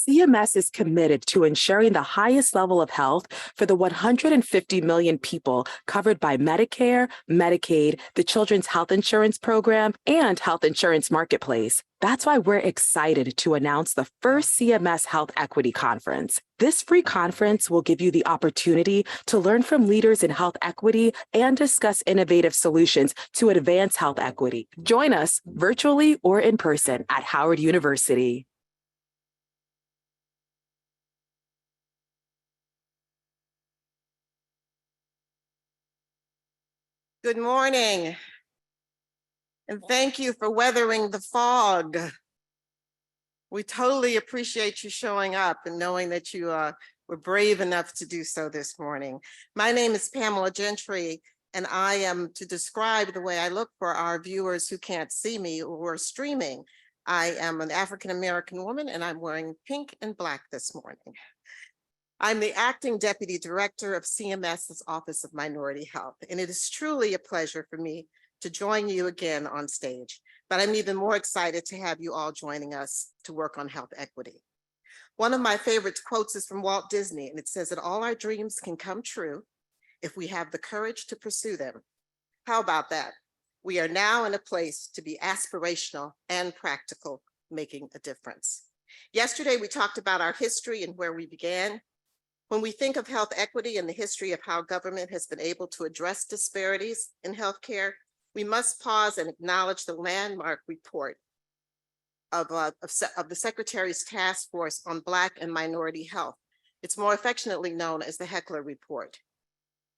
CMS is committed to ensuring the highest level of health for the 150 million people covered by Medicare, Medicaid, the Children's Health Insurance Program, and Health Insurance Marketplace. That's why we're excited to announce the first CMS Health Equity Conference. This free conference will give you the opportunity to learn from leaders in health equity and discuss innovative solutions to advance health equity. Join us virtually or in person at Howard University. Good morning, and thank you for weathering the fog. We totally appreciate you showing up and knowing that you were brave enough to do so this morning. My name is Pamela Gentry, and I am to describe the way I look for our viewers who can't see me or are streaming. I am an African-American woman, and I'm wearing pink and black this morning. I'm the acting deputy director of CMS's Office of Minority Health, and it is truly a pleasure for me to join you again on stage. But I'm even more excited to have you all joining us to work on health equity. One of my favorite quotes is from Walt Disney, and it says that all our dreams can come true if we have the courage to pursue them. How about that? We are now in a place to be aspirational and practical, making a difference. Yesterday, we talked about our history and where we began. When we think of health equity and the history of how government has been able to address disparities in healthcare, we must pause and acknowledge the landmark report of the Secretary's Task Force on Black and Minority Health. It's more affectionately known as the Heckler Report.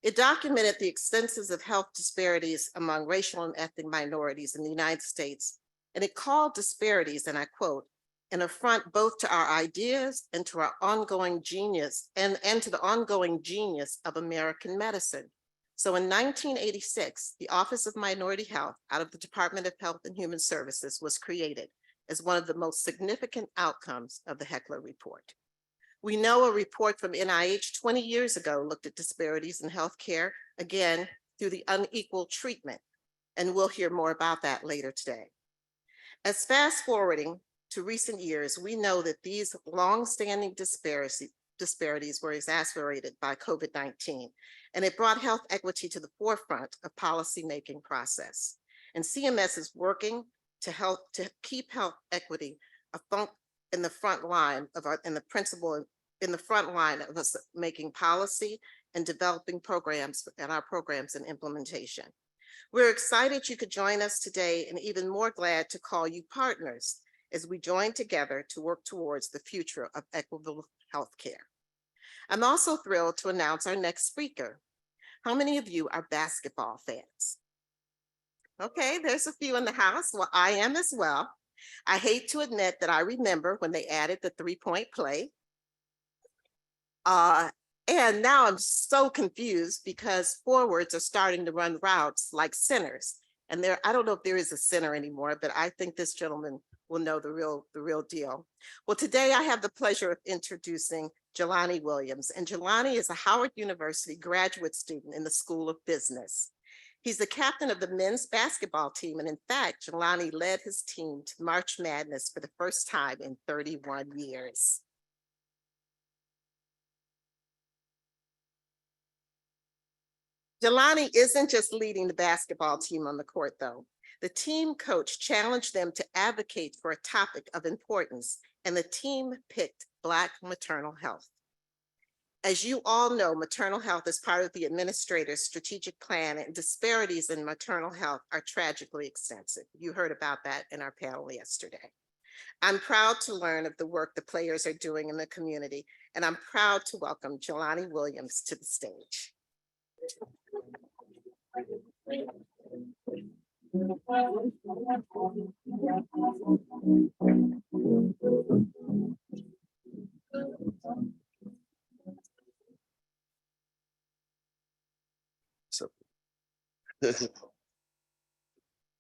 It documented the extensions of health disparities among racial and ethnic minorities in the United States, and it called disparities, and I quote, an affront both to our ideas and to our ongoing genius and to the ongoing genius of American medicine. So in 1986, the Office of Minority Health out of the Department of Health and Human Services was created as one of the most significant outcomes of the Heckler Report. We know a report from NIH 20 years ago looked at disparities in healthcare, again, through the unequal treatment, and we'll hear more about that later today. As fast forwarding to recent years, we know that these long-standing disparities were exacerbated by COVID-19, and it brought health equity to the forefront of policymaking process. And CMS is working to keep health equity in the front line of us making policy and developing programs and our programs and implementation. We're excited you could join us today, and even more glad to call you partners as we join together to work towards the future of equitable healthcare. I'm also thrilled to announce our next speaker. How many of you are basketball fans? Okay, there's a few in the house. Well, I am as well. I hate to admit that I remember when they added the three-point play. And now I'm so confused because forwards are starting to run routes like centers. And I don't know if there is a center anymore, but I think this gentleman will know the real deal. Well, today I have the pleasure of introducing Jelani Williams, and Jelani is a Howard University graduate student in the School of Business. He's the captain of the men's basketball team, and in fact, Jelani led his team to March Madness for the first time in 31 years. Jelani isn't just leading the basketball team on the court, though. The team coach challenged them to advocate for a topic of importance, and the team picked Black maternal health. As you all know, maternal health is part of the administrator's strategic plan, and disparities in maternal health are tragically extensive. You heard about that in our panel yesterday. I'm proud to learn of the work the players are doing in the community, and I'm proud to welcome Jelani Williams to the stage.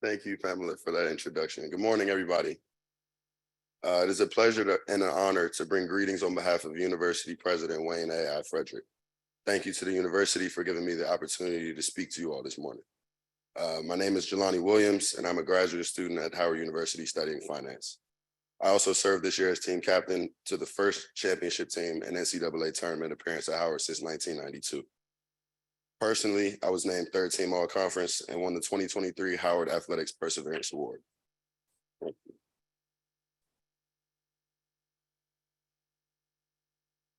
Thank you, Pamela, for that introduction. Good morning, everybody. It is a pleasure and an honor to bring greetings on behalf of University President Wayne A. I. Frederick. Thank you to the university for giving me the opportunity to speak to you all this morning. My name is Jelani Williams, and I'm a graduate student at Howard University studying finance. I also served this year as team captain to the first championship team and NCAA tournament appearance at Howard since 1992. Personally, I was named third team all conference and won the 2023 Howard Athletics Perseverance Award.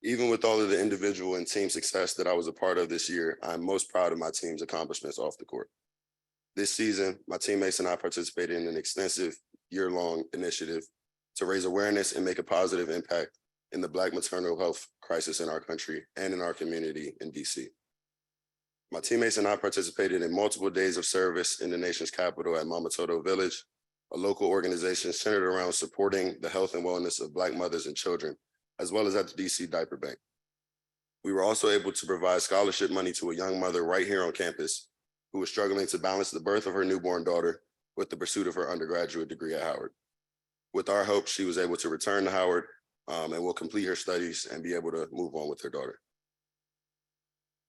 Even with all of the individual and team success that I was a part of this year, I'm most proud of my team's accomplishments off the court. This season, my teammates and I participated in an extensive year-long initiative to raise awareness and make a positive impact in the Black maternal health crisis in our country and in our community in DC. My teammates and I participated in multiple days of service in the nation's capital at Mama Toto Village, a local organization centered around supporting the health and wellness of Black mothers and children, as well as at the DC Diaper Bank. We were also able to provide scholarship money to a young mother right here on campus who was struggling to balance the birth of her newborn daughter with the pursuit of her undergraduate degree at Howard. With our help, she was able to return to Howard and will complete her studies and be able to move on with her daughter.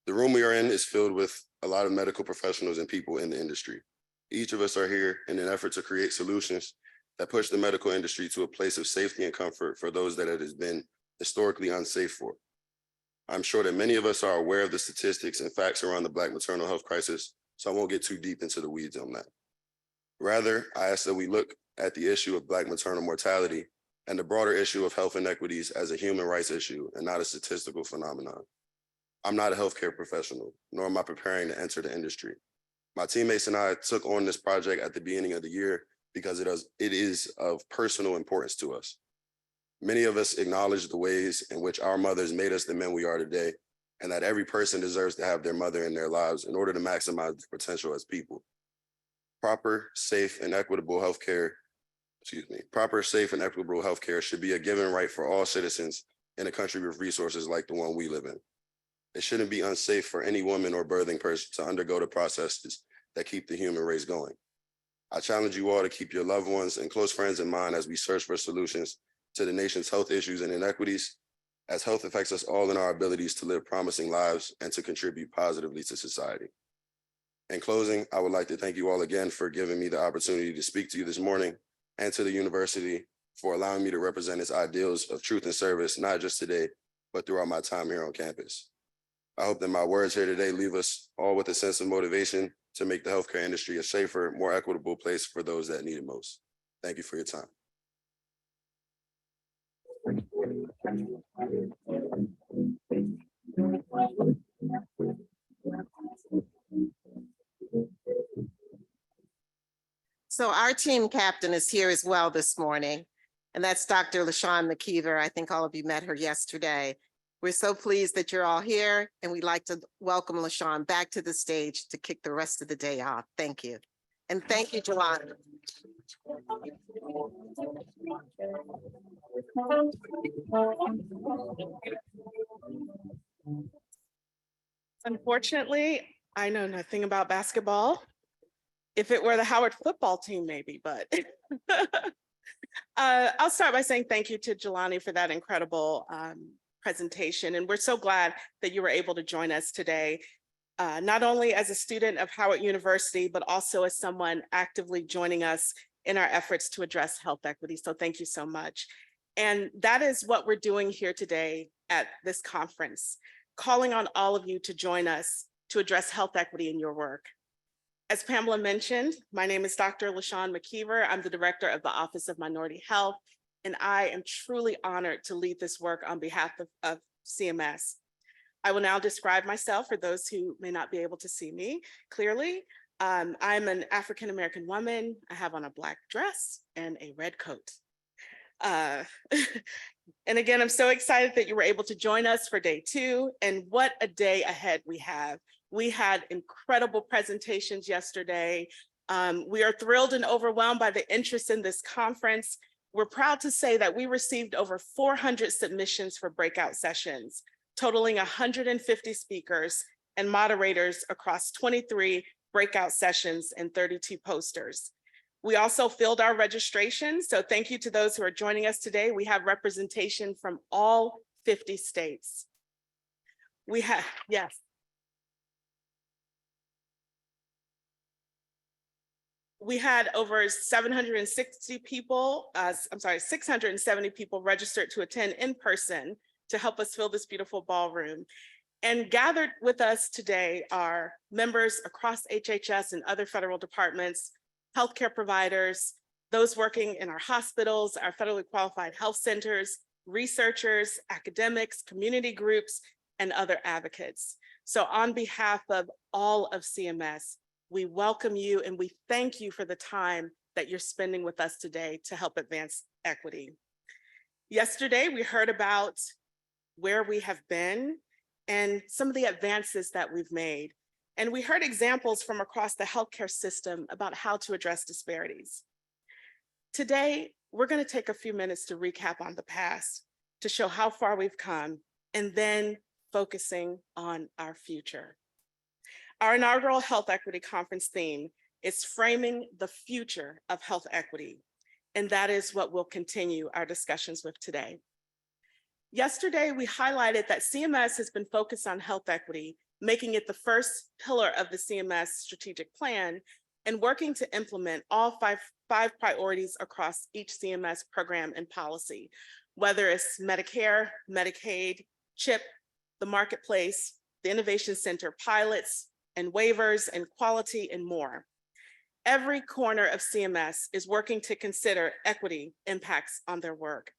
The room we are in is filled with a lot of medical professionals and people in the industry. Each of us are here in an effort to create solutions that push the medical industry to a place of safety and comfort for those that it has been historically unsafe for. I'm sure that many of us are aware of the statistics and facts around the Black maternal health crisis, so I won't get too deep into the weeds on that. Rather, I ask that we look at the issue of Black maternal mortality and the broader issue of health inequities as a human rights issue and not a statistical phenomenon. I'm not a healthcare professional, nor am I preparing to enter the industry. My teammates and I took on this project at the beginning of the year because it is of personal importance to us. Many of us acknowledge the ways in which our mothers made us the men we are today, and that every person deserves to have their mother in their lives in order to maximize their potential as people. Proper, safe, and equitable healthcare should be a given right for all citizens in a country with resources like the one we live in. It shouldn't be unsafe for any woman or birthing person to undergo the processes that keep the human race going. I challenge you all to keep your loved ones and close friends in mind as we search for solutions to the nation's health issues and inequities, as health affects us all in our abilities to live promising lives and to contribute positively to society. In closing, I would like to thank you all again for giving me the opportunity to speak to you this morning and to the university for allowing me to represent its ideals of truth and service, not just today, but throughout my time here on campus. I hope that my words here today leave us all with a sense of motivation to make the healthcare industry a safer, more equitable place for those that need it most. Thank you for your time. So our team captain is here as well this morning, and that's Dr. LaShawn McKeever. I think all of you met her yesterday. We're so pleased that you're all here, and we'd like to welcome LaShawn back to the stage to kick the rest of the day off. Thank you. And thank you, Jelani. Unfortunately, I know nothing about basketball. If it were the Howard football team, maybe, but I'll start by saying thank you to Jelani for that incredible presentation. And we're so glad that you were able to join us today, not only as a student of Howard University, but also as someone actively joining us in our efforts to address health equity. So thank you so much. And that is what we're doing here today at this conference, calling on all of you to join us to address health equity in your work. As Pamela mentioned, my name is Dr. LaShawn McKeever. I'm the director of the Office of Minority Health, and I am truly honored to lead this work on behalf of CMS. I will now describe myself for those who may not be able to see me clearly. I'm an African-American woman. I have on a Black dress and a red coat. And again, I'm so excited that you were able to join us for day 2, and what a day ahead we have. We had incredible presentations yesterday. We are thrilled and overwhelmed by the interest in this conference. We're proud to say that we received over 400 submissions for breakout sessions, totaling 150 speakers and moderators across 23 breakout sessions and 32 posters. We also filled our registration, so thank you to those who are joining us today. We have representation from all 50 states. We have, yes. We had over 760 people, 670 people registered to attend in person to help us fill this beautiful ballroom. And gathered with us today are members across HHS and other federal departments, healthcare providers, those working in our hospitals, our federally qualified health centers, researchers, academics, community groups, and other advocates. So on behalf of all of CMS, we welcome you and we thank you for the time that you're spending with us today to help advance equity. Yesterday, we heard about where we have been and some of the advances that we've made. And we heard examples from across the healthcare system about how to address disparities. Today, we're going to take a few minutes to recap on the past, to show how far we've come, and then focusing on our future. Our inaugural Health Equity Conference theme is framing the future of health equity, and that is what we'll continue our discussions with today. Yesterday, we highlighted that CMS has been focused on health equity, making it the first pillar of the CMS strategic plan and working to implement all five priorities across each CMS program and policy, whether it's Medicare, Medicaid, CHIP, the marketplace, the Innovation Center pilots and waivers and quality and more. Every corner of CMS is working to consider equity impacts on their work.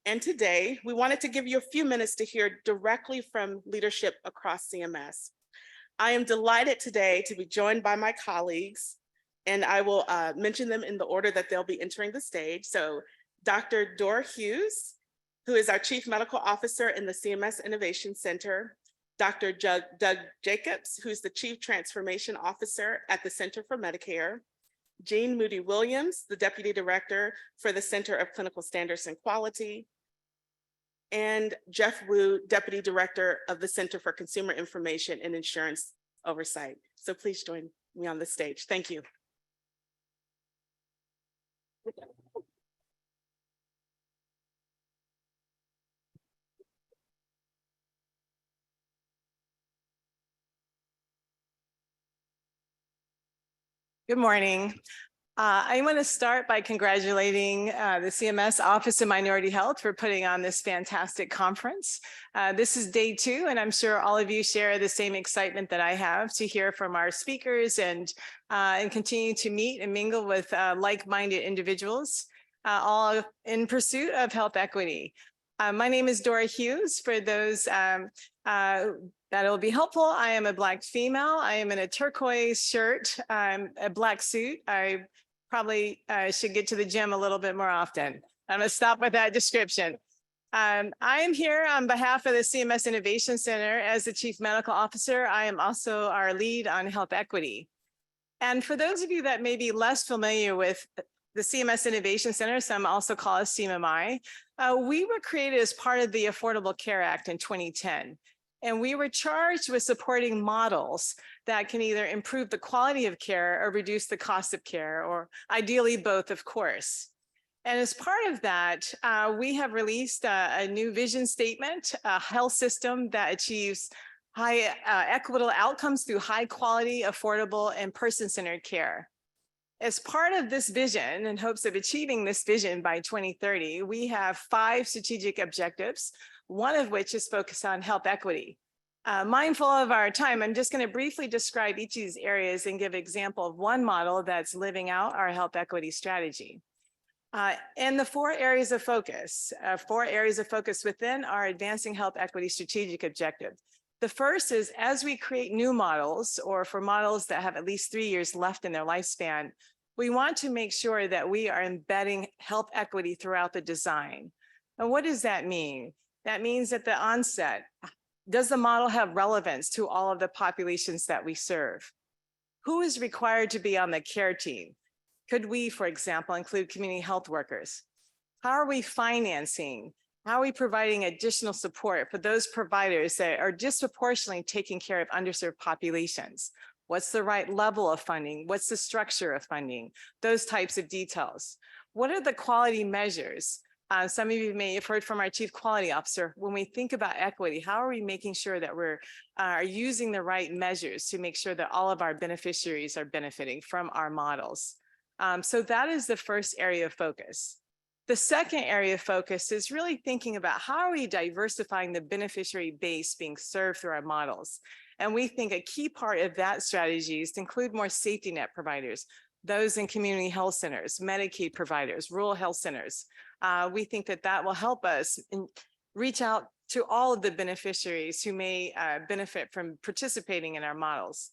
And today, we wanted to give you a few minutes to hear directly from leadership across CMS. I am delighted today to be joined by my colleagues, and I will mention them in the order that they'll be entering the stage. So Dr. Dora Hughes, who is our Chief Medical Officer in the CMS Innovation Center, Dr. Doug Jacobs, who's the Chief Transformation Officer at the Center for Medicare, Jean Moody Williams, the Deputy Director for the Center of Clinical Standards and Quality, and Jeff Wu, Deputy Director of the Center for Consumer Information and Insurance Oversight. So please join me on the stage. Thank you. Good morning. I want to start by congratulating the CMS Office of Minority Health for putting on this fantastic conference. This is day 2, and I'm sure all of you share the same excitement that I have to hear from our speakers and continue to meet and mingle with like-minded individuals, all in pursuit of health equity. My name is Dora Hughes. For those that'll be helpful, I am a Black female. I am in a turquoise shirt, a black suit. I probably should get to the gym a little bit more often. I'm gonna stop with that description. I am here on behalf of the CMS Innovation Center as the Chief Medical Officer. I am also our lead on health equity. And for those of you that may be less familiar with the CMS Innovation Center, some also call us CMMI, we were created as part of the Affordable Care Act in 2010. And we were charged with supporting models that can either improve the quality of care or reduce the cost of care, or ideally both, of course. And as part of that, we have released a new vision statement, a health system that achieves high equitable outcomes through high quality, affordable, and person-centered care. As part of this vision, in hopes of achieving this vision by 2030, we have 5 strategic objectives, one of which is focused on health equity. Mindful of our time, I'm just going to briefly describe each of these areas and give an example of one model that's living out our health equity strategy. And the 4 areas of focus within our Advancing Health Equity Strategic Objective. The first is, as we create new models, or for models that have at least 3 years left in their lifespan, we want to make sure that we are embedding health equity throughout the design. And what does that mean? That means at the onset, does the model have relevance to all of the populations that we serve? Who is required to be on the care team? Could we, for example, include community health workers? How are we financing? How are we providing additional support for those providers that are disproportionately taking care of underserved populations? What's the right level of funding? What's the structure of funding? Those types of details. What are the quality measures? Some of you may have heard from our Chief Quality Officer. When we think about equity, how are we making sure that we're using the right measures to make sure that all of our beneficiaries are benefiting from our models? So that is the first area of focus. The second area of focus is really thinking about how are we diversifying the beneficiary base being served through our models. And we think a key part of that strategy is to include more safety net providers, those in community health centers, Medicaid providers, rural health centers. We think that that will help us reach out to all of the beneficiaries who may benefit from participating in our models.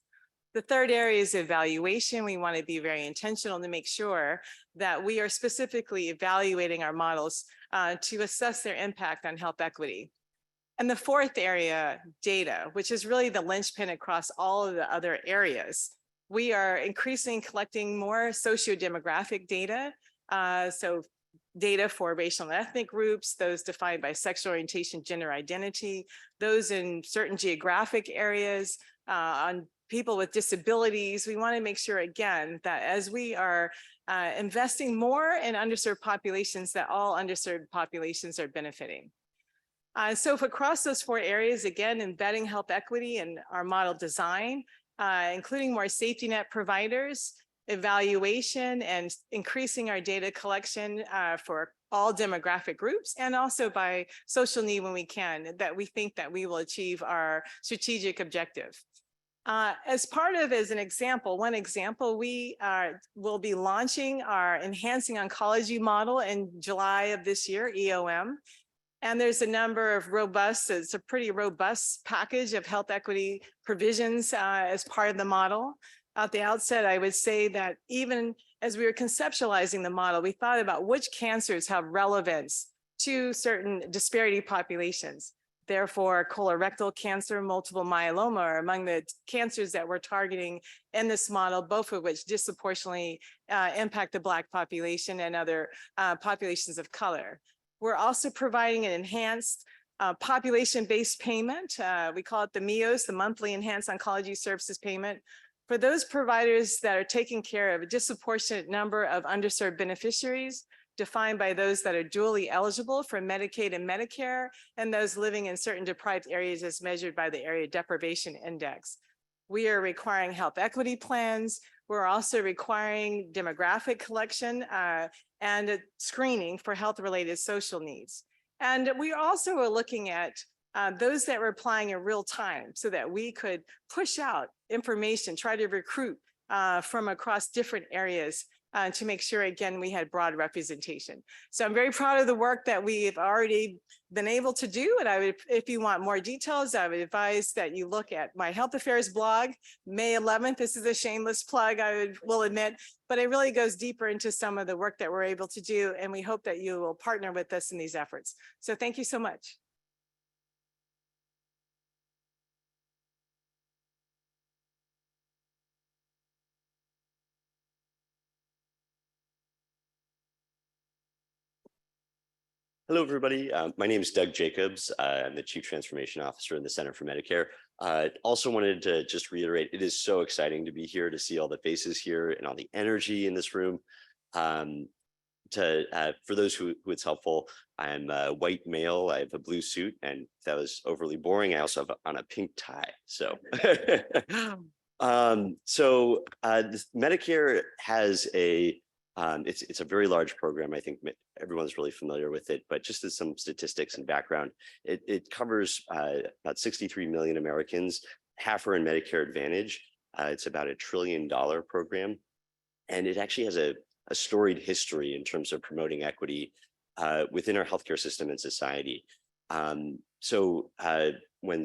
The third area is evaluation. We want to be very intentional to make sure that we are specifically evaluating our models to assess their impact on health equity. And the fourth area, data, which is really the linchpin across all of the other areas. We are increasingly collecting more socio-demographic data. So data for racial and ethnic groups, those defined by sexual orientation, gender identity, those in certain geographic areas, on people with disabilities. We want to make sure, again, that as we are investing more in underserved populations, that all underserved populations are benefiting. So if across those four areas, again, embedding health equity in our model design, including more safety net providers, evaluation, and increasing our data collection for all demographic groups, and also by social need when we can, that we think that we will achieve our strategic objective. As part of, as an example, one example, we will be launching our Enhancing Oncology model in July of this year, EOM. And there's a number of robust, it's a pretty robust package of health equity provisions as part of the model. At the outset, I would say that even as we were conceptualizing the model, we thought about which cancers have relevance to certain disparity populations. Therefore, colorectal cancer, multiple myeloma are among the cancers that we're targeting in this model, both of which disproportionately impact the Black population and other populations of color. We're also providing an enhanced population-based payment. We call it the MEOS, the Monthly Enhanced Oncology Services Payment, for those providers that are taking care of a disproportionate number of underserved beneficiaries, defined by those that are dually eligible for Medicaid and Medicare, and those living in certain deprived areas as measured by the Area Deprivation Index. We are requiring health equity plans. We're also requiring demographic collection and screening for health-related social needs. And we also are looking at those that were applying in real time so that we could push out information, try to recruit from across different areas to make sure, again, we had broad representation. So I'm very proud of the work that we've already been able to do. And I would, if you want more details, I would advise that you look at my Health Affairs blog, May 11th. This is a shameless plug, will admit, but it really goes deeper into some of the work that we're able to do. And we hope that you will partner with us in these efforts. So thank you so much. Hello, everybody. My name is Doug Jacobs. I'm the Chief Transformation Officer in the Center for Medicare. Also wanted to just reiterate, it is so exciting to be here, to see all the faces here and all the energy in this room. For those who it's helpful, I'm a white male. I have a blue suit, and if that was overly boring, I also have on a pink tie. So, Medicare has a it's a very large program. I think everyone's really familiar with it, but just as some statistics and background, it covers about 63 million Americans. Half are in Medicare Advantage. It's about $1 trillion program. And it actually has a storied history in terms of promoting equity within our healthcare system and society. When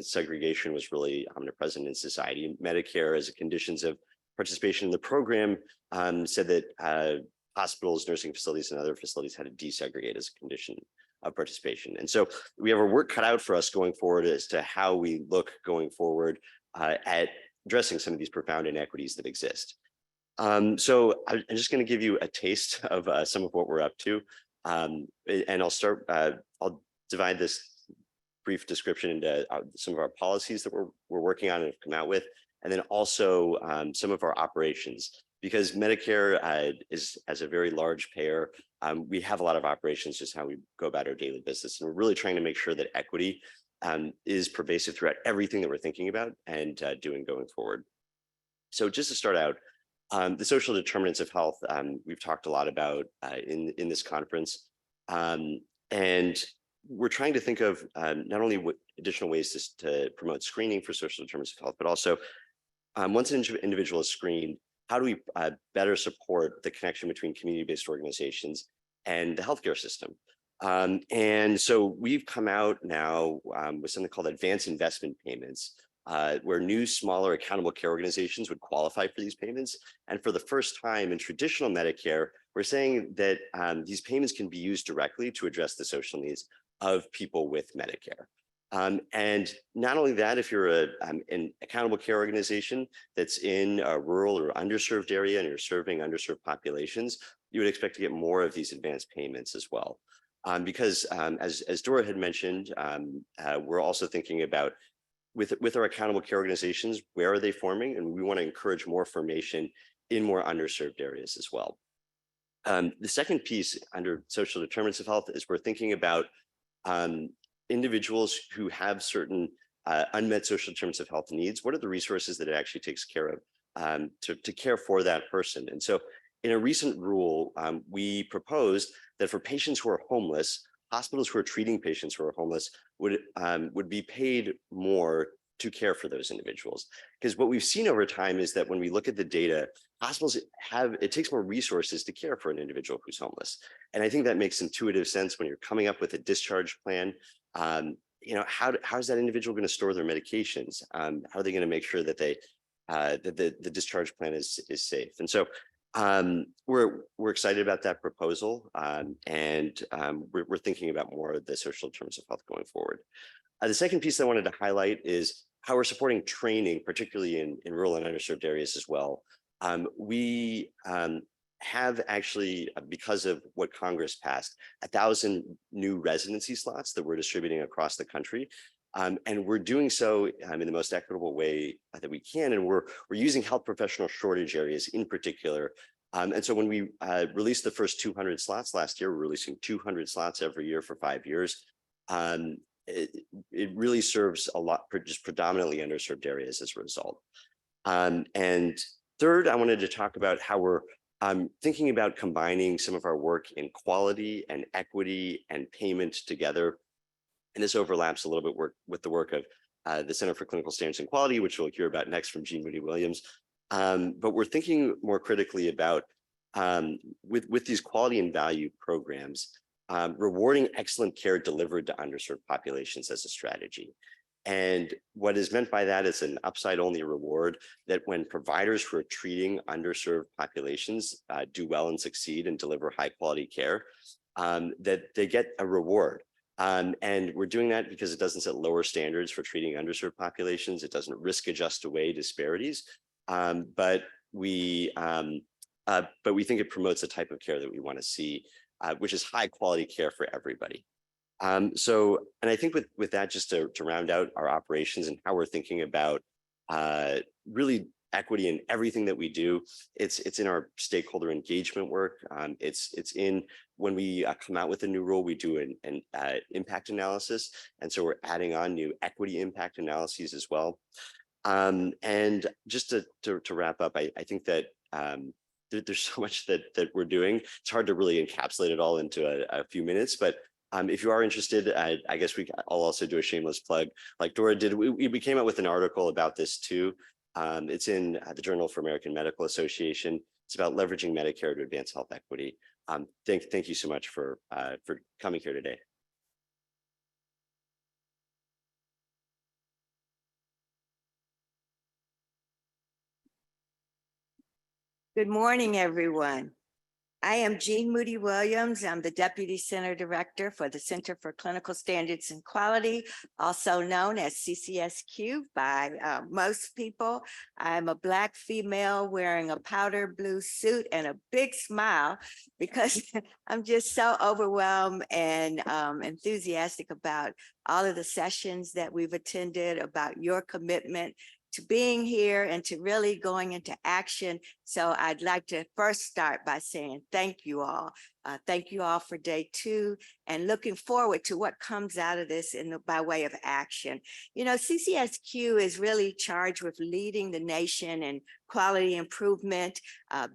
segregation was really omnipresent in society, Medicare, as a conditions of participation in the program, said that hospitals, nursing facilities, and other facilities had to desegregate as a condition of participation. And so we have our work cut out for us going forward as to how we look going forward at addressing some of these profound inequities that exist. So I'm just going to give you a taste of some of what we're up to. And I'll start, I'll divide this brief description into some of our policies that we're working on and have come out with, and then also some of our operations. Because Medicare is, as a very large payer, we have a lot of operations, just how we go about our daily business. And we're really trying to make sure that equity is pervasive throughout everything that we're thinking about and doing going forward. So just to start out, The social determinants of health, we've talked a lot about in this conference. And we're trying to think of not only what additional ways to promote screening for social determinants of health, but also once an individual is screened, how do we better support the connection between community-based organizations and the healthcare system? And so we've come out now with something called advanced investment payments, where new, smaller accountable care organizations would qualify for these payments. And for the first time in traditional Medicare, we're saying that these payments can be used directly to address the social needs of people with Medicare. And not only that, if you're an accountable care organization that's in a rural or underserved area and you're serving underserved populations, you would expect to get more of these advanced payments as well. Because as Dora had mentioned, we're also thinking about with our accountable care organizations, where are they forming? And we want to encourage more formation in more underserved areas as well. The second piece under social determinants of health is we're thinking about individuals who have certain unmet social determinants of health needs. What are the resources that it actually takes care of to care for that person? And so in a recent rule, we proposed that for patients who are homeless, hospitals who are treating patients who are homeless would be paid more to care for those individuals. Because what we've seen over time is that when we look at the data, hospitals it takes more resources to care for an individual who's homeless. And I think that makes intuitive sense when you're coming up with a discharge plan. How is that individual going to store their medications? How are they going to make sure that the discharge plan is safe? And so we're excited about that proposal, and we're thinking about more of the social determinants of health going forward. The second piece I wanted to highlight is how we're supporting training, particularly in rural and underserved areas as well. We have actually, because of what Congress passed, 1,000 new residency slots that we're distributing across the country. And we're doing so in the most equitable way that we can. And we're using health professional shortage areas in particular. And so when we released the first 200 slots last year, we're releasing 200 slots every year for 5 years. It really serves a lot, just predominantly underserved areas as a result. And third, I wanted to talk about how we're thinking about combining some of our work in quality and equity and payment together. And this overlaps a little bit with the work of the Center for Clinical Standards and Quality, which we'll hear about next from Jean Moody Williams. But we're thinking more critically about, with these quality and value programs, rewarding excellent care delivered to underserved populations as a strategy. And what is meant by that is an upside-only reward that when providers who are treating underserved populations do well and succeed and deliver high-quality care, that they get a reward. And we're doing that because it doesn't set lower standards for treating underserved populations. It doesn't risk adjust away disparities, but we think it promotes a type of care that we want to see, which is high-quality care for everybody. And I think with that, just to round out our operations and how we're thinking about really equity in everything that we do, it's in our stakeholder engagement work. It's in when we come out with a new rule, we do an impact analysis. And so we're adding on new equity impact analyses as well. And just to wrap up, I think that there's so much that we're doing. It's hard to really encapsulate it all into a few minutes, but if you are interested, I guess I'll also do a shameless plug like Dora did. We came out with an article about this too. It's in the Journal for American Medical Association. It's about leveraging Medicare to advance health equity. Thank you so much for coming here today. Good morning, everyone. I am Jean Moody Williams. I'm the Deputy Center Director for the Center for Clinical Standards and Quality, also known as CCSQ by most people. I'm a Black female wearing a powder blue suit and a big smile because I'm just so overwhelmed and enthusiastic about all of the sessions that we've attended, about your commitment to being here and to really going into action. So I'd like to first start by saying thank you all. Thank you all for day 2 and looking forward to what comes out of this by way of action. You know, CCSQ is really charged with leading the nation in quality improvement,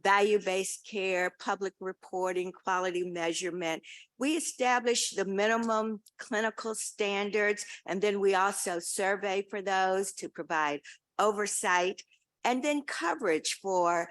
value-based care, public reporting, quality measurement. We establish the minimum clinical standards, and then we also survey for those to provide oversight, and then coverage for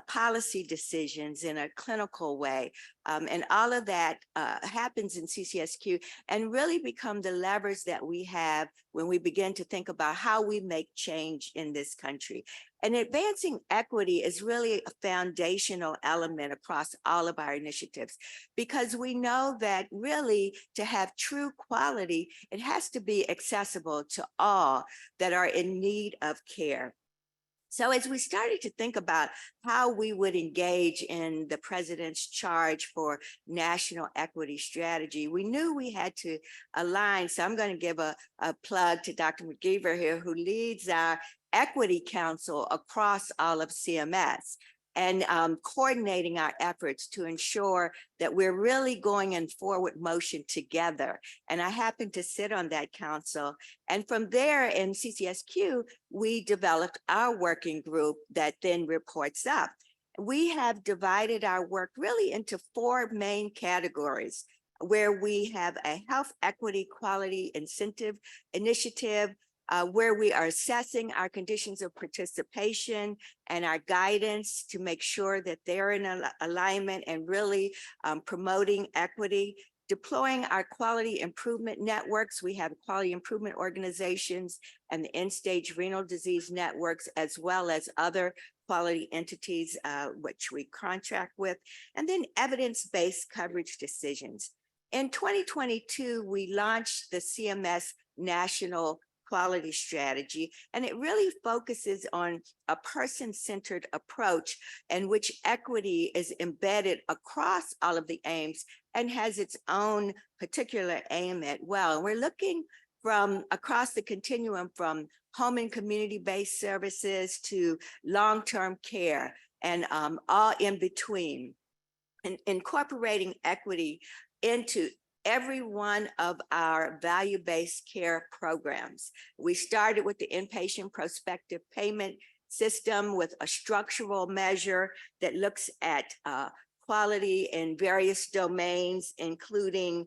policy decisions in a clinical way. And all of that happens in CCSQ and really become the levers that we have when we begin to think about how we make change in this country. And advancing equity is really a foundational element across all of our initiatives, because we know that really to have true quality, it has to be accessible to all that are in need of care. So as we started to think about how we would engage in the president's charge for national equity strategy, we knew we had to align. So I'm going to give a plug to Dr. McGeever here, who leads our Equity Council across all of CMS, and coordinating our efforts to ensure that we're really going in forward motion together. And I happen to sit on that council. And from there in CCSQ, we developed our working group that then reports up. We have divided our work really into 4 main categories, where we have a health equity quality incentive initiative, where we are assessing our conditions of participation and our guidance to make sure that they're in alignment and really promoting equity. Deploying our quality improvement networks. We have quality improvement organizations and the end-stage renal disease networks, as well as other quality entities which we contract with, and then evidence-based coverage decisions. In 2022, we launched the CMS National Quality Strategy, and it really focuses on a person-centered approach in which equity is embedded across all of the aims and has its own particular aim as well. We're looking from across the continuum, from home and community-based services to long-term care, and all in between, and incorporating equity into every one of our value-based care programs. We started with the inpatient prospective payment system with a structural measure that looks at quality in various domains, including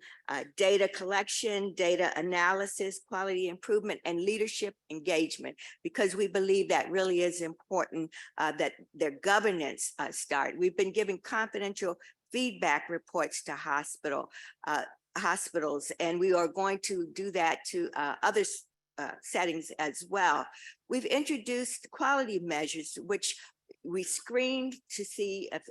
data collection, data analysis, quality improvement, and leadership engagement, because we believe that really is important that their governance start. We've been giving confidential feedback reports to hospitals, and we are going to do that to other settings as well. We've introduced quality measures, which we screen to see if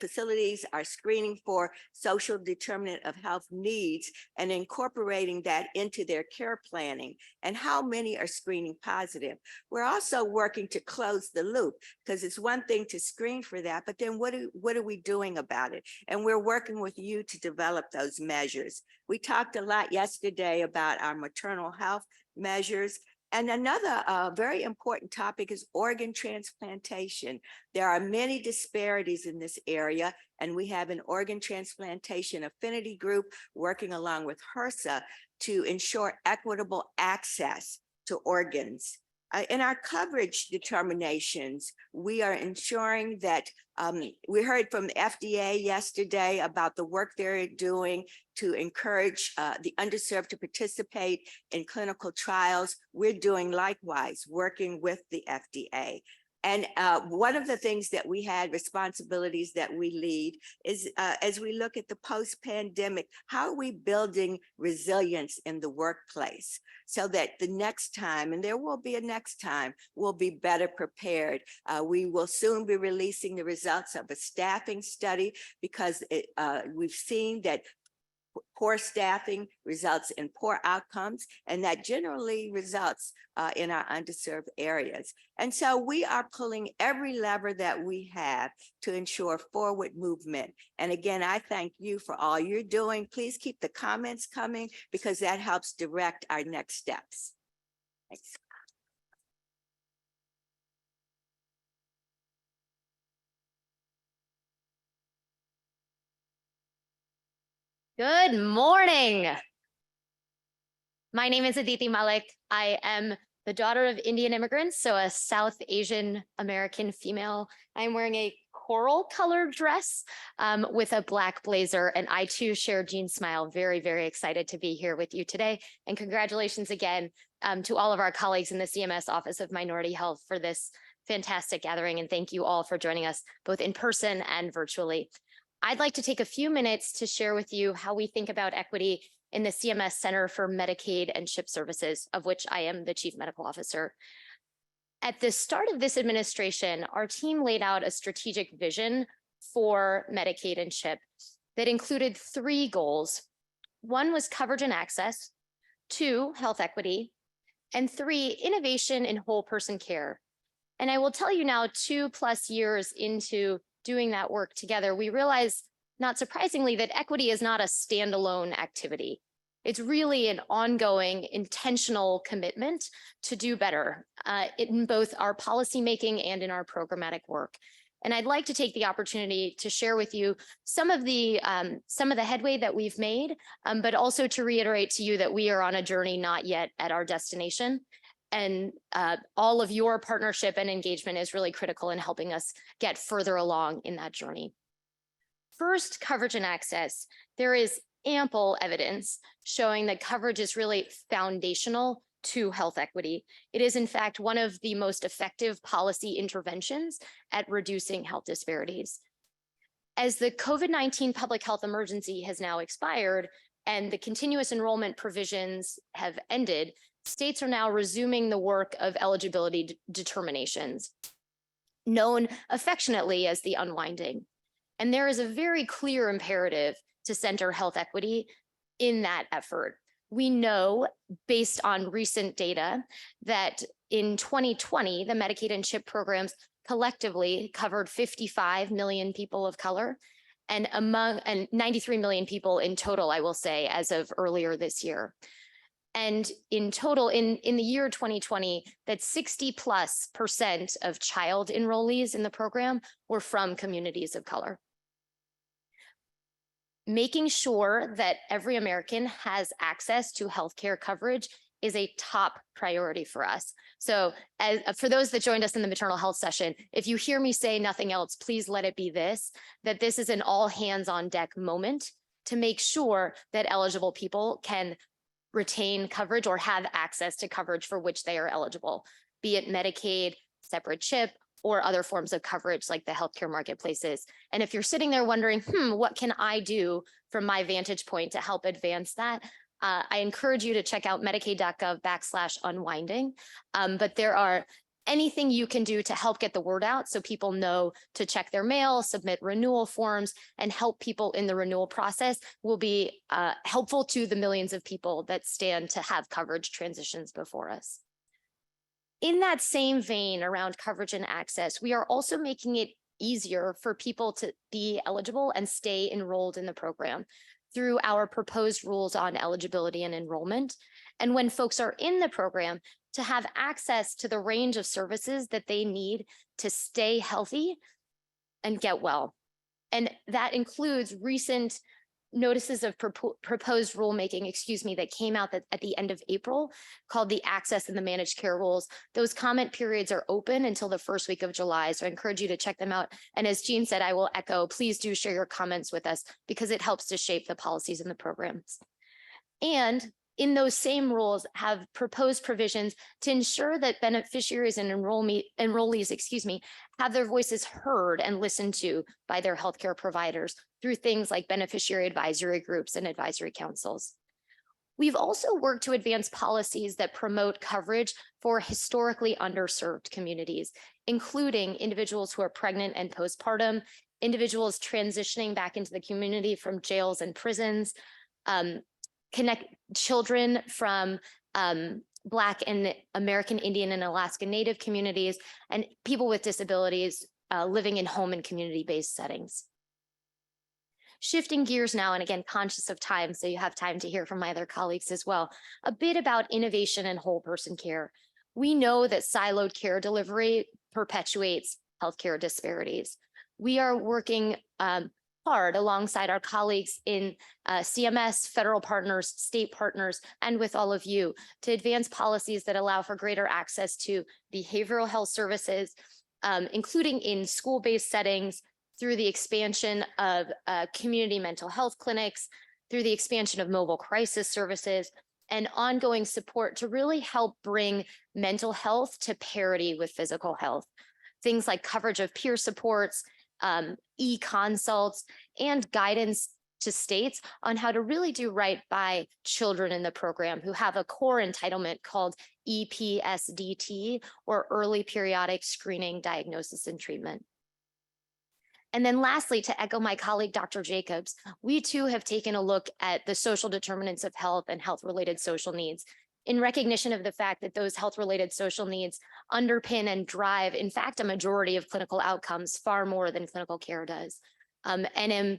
facilities are screening for social determinant of health needs and incorporating that into their care planning, and how many are screening positive. We're also working to close the loop, because it's one thing to screen for that, but then what are we doing about it? And we're working with you to develop those measures. We talked a lot yesterday about our maternal health measures. And another very important topic is organ transplantation. There are many disparities in this area, and we have an organ transplantation affinity group working along with HRSA to ensure equitable access to organs. In our coverage determinations, we are ensuring that we heard from the FDA yesterday about the work they're doing to encourage the underserved to participate in clinical trials. We're doing likewise, working with the FDA. And one of the things that we had responsibilities that we lead is as we look at the post-pandemic, how are we building resilience in the workplace so that the next time, and there will be a next time, we'll be better prepared. We will soon be releasing the results of a staffing study, because we've seen that poor staffing results in poor outcomes, and that generally results in our underserved areas. And so we are pulling every lever that we have to ensure forward movement. And again, I thank you for all you're doing. Please keep the comments coming, because that helps direct our next steps. Thanks. Good morning. My name is Aditi Malik. I am the daughter of Indian immigrants, so a South Asian American female. I'm wearing a coral colored dress with a black blazer, and I too share Jean's smile. Very, very excited to be here with you today. And congratulations again to all of our colleagues in the CMS Office of Minority Health for this fantastic gathering. And thank you all for joining us both in person and virtually. I'd like to take a few minutes to share with you how we think about equity in the CMS Center for Medicaid and CHIP Services, of which I am the Chief Medical Officer. At the start of this administration, our team laid out a strategic vision for Medicaid and CHIP that included 3 goals. 1 was coverage and access, 2, health equity, and 3, innovation in whole person care. And I will tell you now, 2+ years into doing that work together, we realize, not surprisingly, that equity is not a standalone activity. It's really an ongoing, intentional commitment to do better in both our policymaking and in our programmatic work. And I'd like to take the opportunity to share with you some of the headway that we've made, but also to reiterate to you that we are on a journey not yet at our destination. And all of your partnership and engagement is really critical in helping us get further along in that journey. First, coverage and access. There is ample evidence showing that coverage is really foundational to health equity. It is, in fact, one of the most effective policy interventions at reducing health disparities. As the COVID-19 public health emergency has now expired and the continuous enrollment provisions have ended, states are now resuming the work of eligibility determinations, known affectionately as the unwinding. And there is a very clear imperative to center health equity in that effort. We know, based on recent data, that in 2020, the Medicaid and CHIP programs collectively covered 55 million people of color and 93 million people in total, I will say, as of earlier this year. And in total, in the year 2020, that 60+% of child enrollees in the program were from communities of color. Making sure that every American has access to healthcare coverage is a top priority for us. So for those that joined us in the maternal health session, if you hear me say nothing else, please let it be this, that this is an all hands on deck moment to make sure that eligible people can retain coverage or have access to coverage for which they are eligible, be it Medicaid, separate CHIP, or other forms of coverage like the healthcare marketplaces. And if you're sitting there wondering, what can I do from my vantage point to help advance that? I encourage you to check out medicaid.gov/unwinding. But there are anything you can do to help get the word out so people know to check their mail, submit renewal forms, and help people in the renewal process will be helpful to the millions of people that stand to have coverage transitions before us. In that same vein around coverage and access, we are also making it easier for people to be eligible and stay enrolled in the program through our proposed rules on eligibility and enrollment. And when folks are in the program, to have access to the range of services that they need to stay healthy and get well. And that includes recent notices of proposed rulemaking, that came out at the end of April, called the Access and the Managed Care Rules. Those comment periods are open until the first week of July, so I encourage you to check them out. And as Jean said, I will echo, please do share your comments with us because it helps to shape the policies in the programs. And in those same rules have proposed provisions to ensure that beneficiaries and enrollees, have their voices heard and listened to by their healthcare providers through things like beneficiary advisory groups and advisory councils. We've also worked to advance policies that promote coverage for historically underserved communities, including individuals who are pregnant and postpartum, individuals transitioning back into the community from jails and prisons, connect children from Black and American Indian and Alaska Native communities, and people with disabilities living in home and community-based settings. Shifting gears now, and again, conscious of time, so you have time to hear from my other colleagues as well, a bit about innovation and whole person care. We know that siloed care delivery perpetuates healthcare disparities. We are working hard alongside our colleagues in CMS, federal partners, state partners, and with all of you to advance policies that allow for greater access to behavioral health services, including in school-based settings, through the expansion of community mental health clinics, through the expansion of mobile crisis services, and ongoing support to really help bring mental health to parity with physical health. Things like coverage of peer supports, e-consults, and guidance to states on how to really do right by children in the program who have a core entitlement called EPSDT, or early periodic screening, diagnosis, and treatment. And then lastly, to echo my colleague, Dr. Jacobs, we too have taken a look at the social determinants of health and health-related social needs in recognition of the fact that those health-related social needs underpin and drive, in fact, a majority of clinical outcomes, far more than clinical care does. And am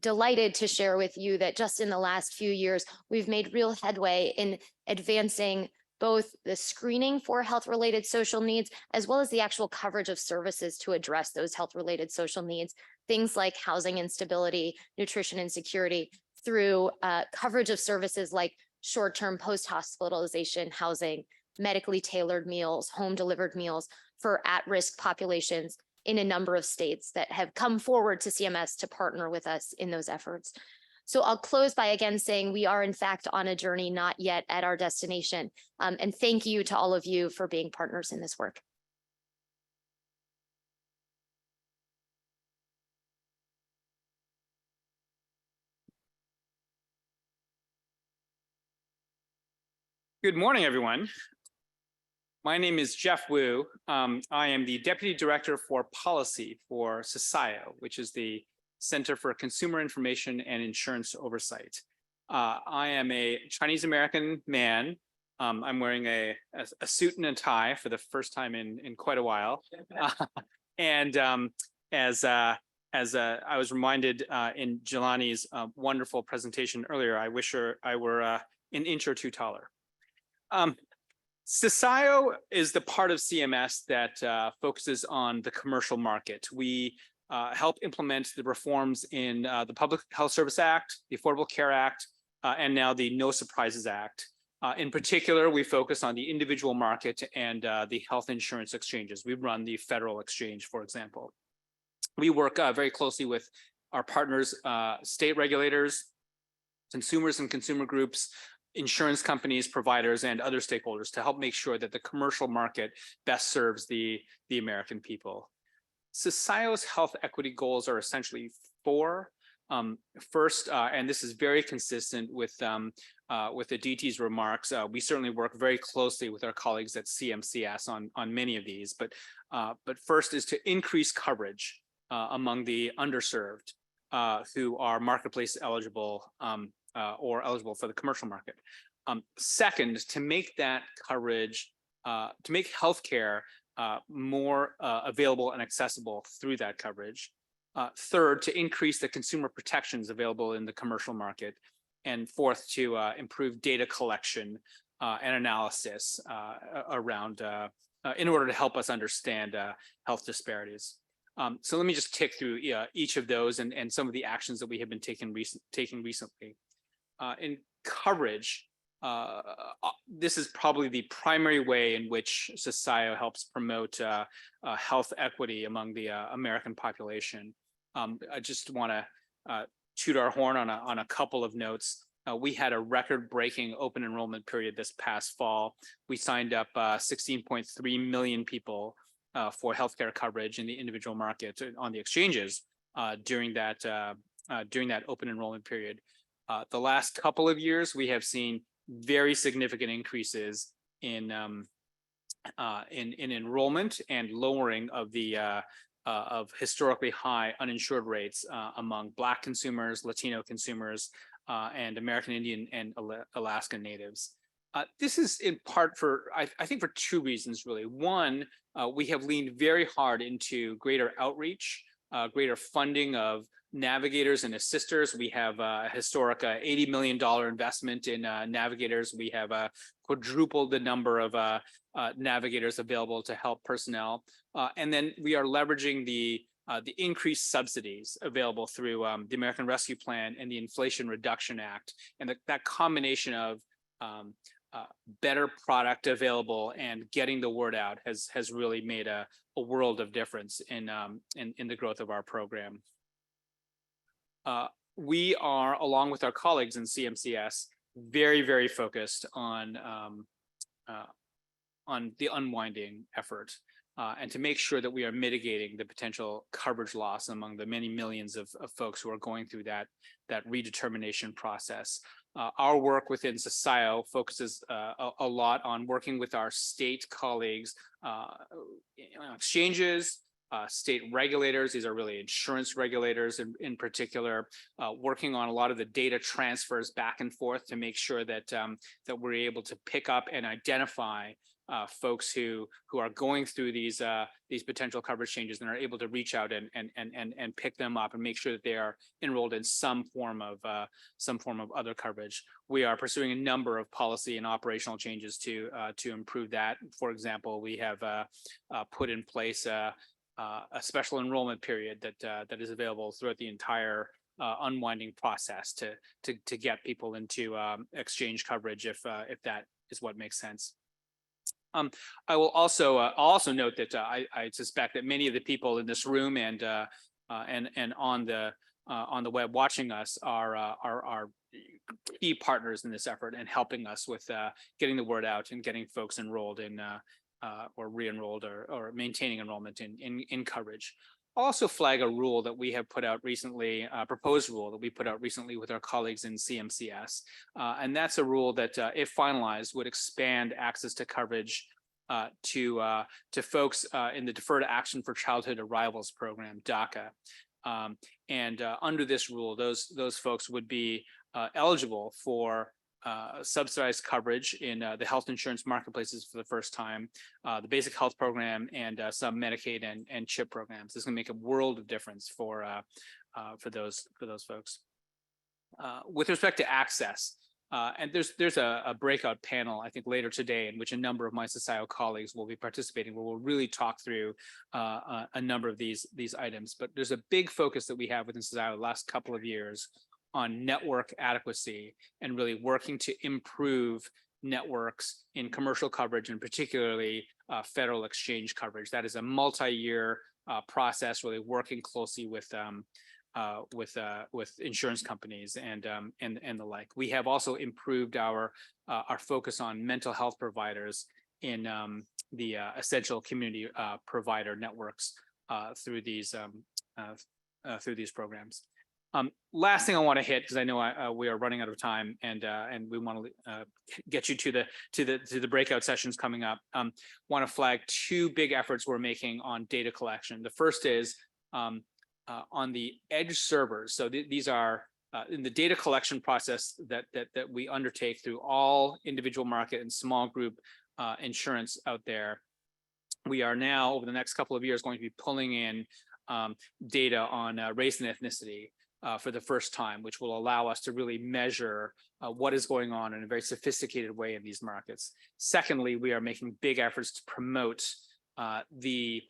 delighted to share with you that just in the last few years, we've made real headway in advancing both the screening for health-related social needs, as well as the actual coverage of services to address those health-related social needs, things like housing instability, nutrition insecurity, through coverage of services like short-term post-hospitalization housing, medically tailored meals, home-delivered meals for at-risk populations in a number of states that have come forward to CMS to partner with us in those efforts. So I'll close by again saying we are in fact on a journey, not yet at our destination. And thank you to all of you for being partners in this work. Good morning, everyone. My name is Jeff Wu. I am the Deputy Director for Policy for CSIO, which is the Center for Consumer Information and Insurance Oversight. I am a Chinese-American man. I'm wearing a suit and a tie for the first time in quite a while. And as I was reminded in Jelani's wonderful presentation earlier, I wish I were an inch or two taller. CSIO is the part of CMS that focuses on the commercial market. We help implement the reforms in the Public Health Service Act, the Affordable Care Act, and now the No Surprises Act. In particular, we focus on the individual market and the health insurance exchanges. We run the federal exchange, for example. We work very closely with our partners, state regulators, consumers and consumer groups, insurance companies, providers, and other stakeholders to help make sure that the commercial market best serves the American people. CSIO's health equity goals are essentially four. First, and this is very consistent with the DT's remarks, we certainly work very closely with our colleagues at CMCS on many of these, but first is to increase coverage among the underserved who are marketplace eligible or eligible for the commercial market. Second, to make that coverage, to make healthcare more available and accessible through that coverage. Third, to increase the consumer protections available in the commercial market. And fourth, to improve data collection and analysis around in order to help us understand health disparities. So let me just tick through each of those and some of the actions that we have been taking recently. In coverage, this is probably the primary way in which CSIO helps promote health equity among the American population. I just want to toot our horn on a couple of notes. We had a record-breaking open enrollment period this past fall. We signed up 16.3 million people for healthcare coverage in the individual market on the exchanges during that open enrollment period. The last couple of years, we have seen very significant increases in enrollment and lowering of the of historically high uninsured rates among Black consumers, Latino consumers, and American Indian and Alaska Natives. This is in part for, I think, for two reasons, really. One, we have leaned very hard into greater outreach, greater funding of navigators and assisters. We have a historic $80 million investment in navigators. We have quadrupled the number of navigators available to help personnel. And then we are leveraging the the increased subsidies available through the American Rescue Plan and the Inflation Reduction Act, and that combination of better product available and getting the word out has really made a world of difference in the growth of our program. We are, along with our colleagues in CMCS, very, very focused on the unwinding effort and to make sure that we are mitigating the potential coverage loss among the many millions of folks who are going through that redetermination process. Our work within SSIO focuses a lot on working with our state colleagues, exchanges, state regulators. These are really insurance regulators in particular, working on a lot of the data transfers back and forth to make sure that that we're able to pick up and identify folks who are going through these potential coverage changes and are able to reach out and pick them up and make sure that they are enrolled in some form of other coverage. We are pursuing a number of policy and operational changes to improve that. For example, we have put in place a special enrollment period that is available throughout the entire unwinding process to get people into exchange coverage if that is what makes sense. I will also note that I suspect that many of the people in this room and on the web watching us are key partners in this effort and helping us with getting the word out and getting folks enrolled in or re-enrolled or maintaining enrollment in coverage. Also flag a rule that we have put out recently, a proposed rule that we put out recently with our colleagues in CMCS. And that's a rule that, if finalized, would expand access to coverage to folks in the Deferred Action for Childhood Arrivals program, DACA. Under this rule, those folks would be eligible for subsidized coverage in the health insurance marketplaces for the first time, the basic health program, and some Medicaid and CHIP programs. This is going to make a world of difference for those folks. With respect to access, and there's a breakout panel, I think, later today in which a number of my SSIO colleagues will be participating, where we'll really talk through a number of these items. But there's a big focus that we have within SSIO the last couple of years on network adequacy and really working to improve networks in commercial coverage, and particularly federal exchange coverage. That is a multi-year process, really working closely with insurance companies and the like. We have also improved our focus on mental health providers in the essential community provider networks through these programs. Last thing I want to hit, because I know we are running out of time, and we want to get you to the breakout sessions coming up. Want to flag two big efforts we're making on data collection. The first is on the edge servers. So these are in the data collection process that we undertake through all individual market and small group insurance out there. We are now, over the next couple of years, going to be pulling in data on race and ethnicity for the first time, which will allow us to really measure what is going on in a very sophisticated way in these markets. Secondly, we are making big efforts to promote the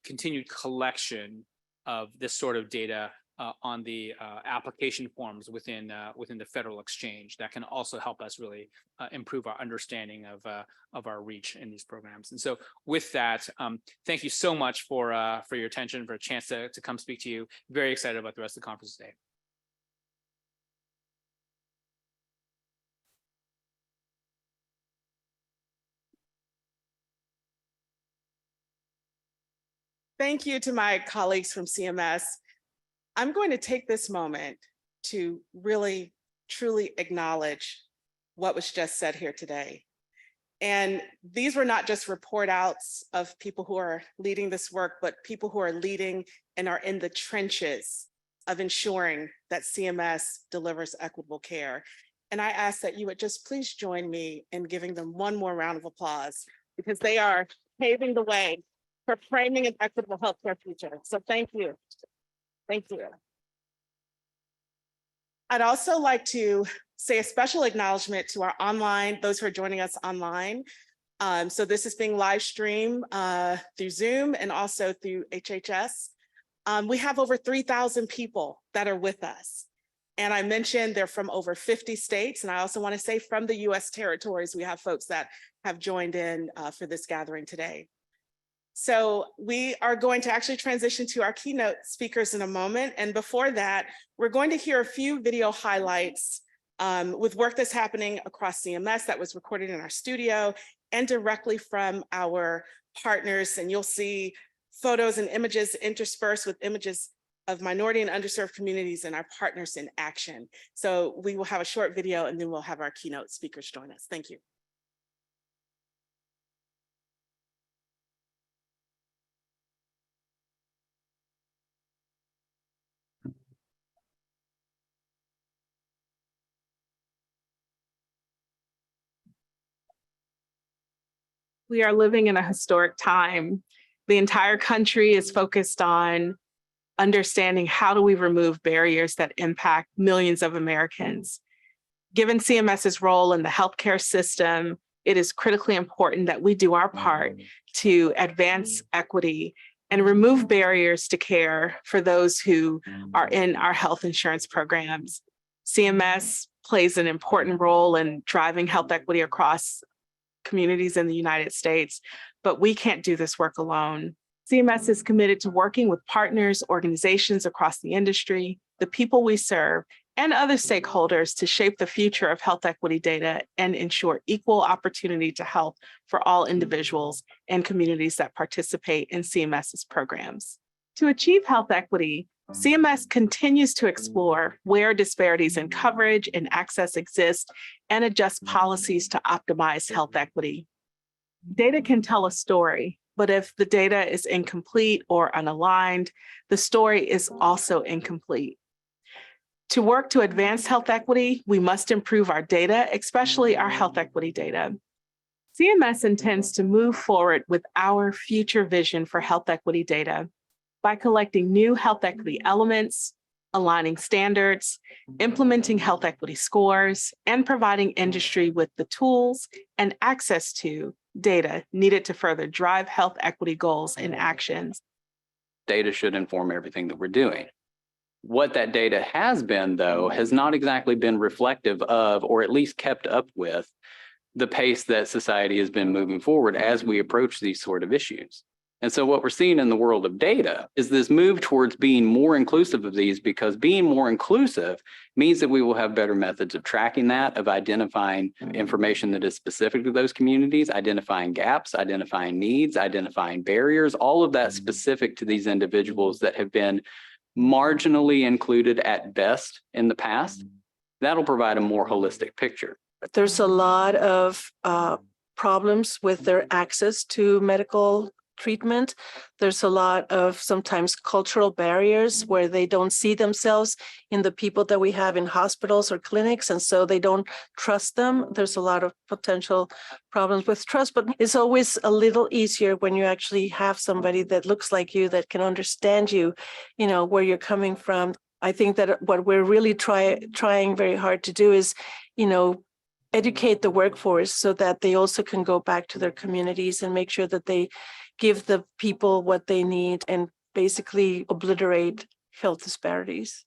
continued collection of this sort of data on the application forms within the federal exchange. That can also help us really improve our understanding of our reach in these programs. And so with that, thank you so much for your attention, for a chance to come speak to you. Very excited about the rest of the conference today. Thank you to my colleagues from CMS. I'm going to take this moment to really, truly acknowledge what was just said here today. And these were not just report outs of people who are leading this work, but people who are leading and are in the trenches of ensuring that CMS delivers equitable care. And I ask that you would just please join me in giving them one more round of applause, because they are paving the way for framing an equitable healthcare future. So thank you. Thank you. I'd also like to say a special acknowledgement to those who are joining us online. So this is being live streamed through Zoom and also through HHS. We have over 3,000 people that are with us. And I mentioned they're from over 50 states. And I also want to say from the US territories, we have folks that have joined in for this gathering today. So we are going to actually transition to our keynote speakers in a moment. And before that, we're going to hear a few video highlights with work that's happening across CMS that was recorded in our studio and directly from our partners. And you'll see photos and images interspersed with images of minority and underserved communities and our partners in action. So we will have a short video and then we'll have our keynote speakers join us. Thank you. We are living in a historic time. The entire country is focused on understanding how do we remove barriers that impact millions of Americans. Given CMS's role in the healthcare system, it is critically important that we do our part to advance equity and remove barriers to care for those who are in our health insurance programs. CMS plays an important role in driving health equity across communities in the United States, but we can't do this work alone. CMS is committed to working with partners, organizations across the industry, the people we serve, and other stakeholders to shape the future of health equity data and ensure equal opportunity to health for all individuals and communities that participate in CMS's programs. To achieve health equity, CMS continues to explore where disparities in coverage and access exist and adjust policies to optimize health equity. Data can tell a story, but if the data is incomplete or unaligned, the story is also incomplete. To work to advance health equity, we must improve our data, especially our health equity data. CMS intends to move forward with our future vision for health equity data by collecting new health equity elements, aligning standards, implementing health equity scores, and providing industry with the tools and access to data needed to further drive health equity goals and actions. Data should inform everything that we're doing. What that data has been, though, has not exactly been reflective of, or at least kept up with, the pace that society has been moving forward as we approach these sort of issues. And so what we're seeing in the world of data is this move towards being more inclusive of these, because being more inclusive means that we will have better methods of tracking that, of identifying information that is specific to those communities, identifying gaps, identifying needs, identifying barriers, all of that specific to these individuals that have been marginally included at best in the past. That'll provide a more holistic picture. There's a lot of problems with their access to medical treatment. There's a lot of sometimes cultural barriers where they don't see themselves in the people that we have in hospitals or clinics, and so they don't trust them. There's a lot of potential problems with trust, but it's always a little easier when you actually have somebody that looks like you, that can understand you, where you're coming from. I think that what we're really trying very hard to do is, educate the workforce so that they also can go back to their communities and make sure that they give the people what they need and basically obliterate health disparities.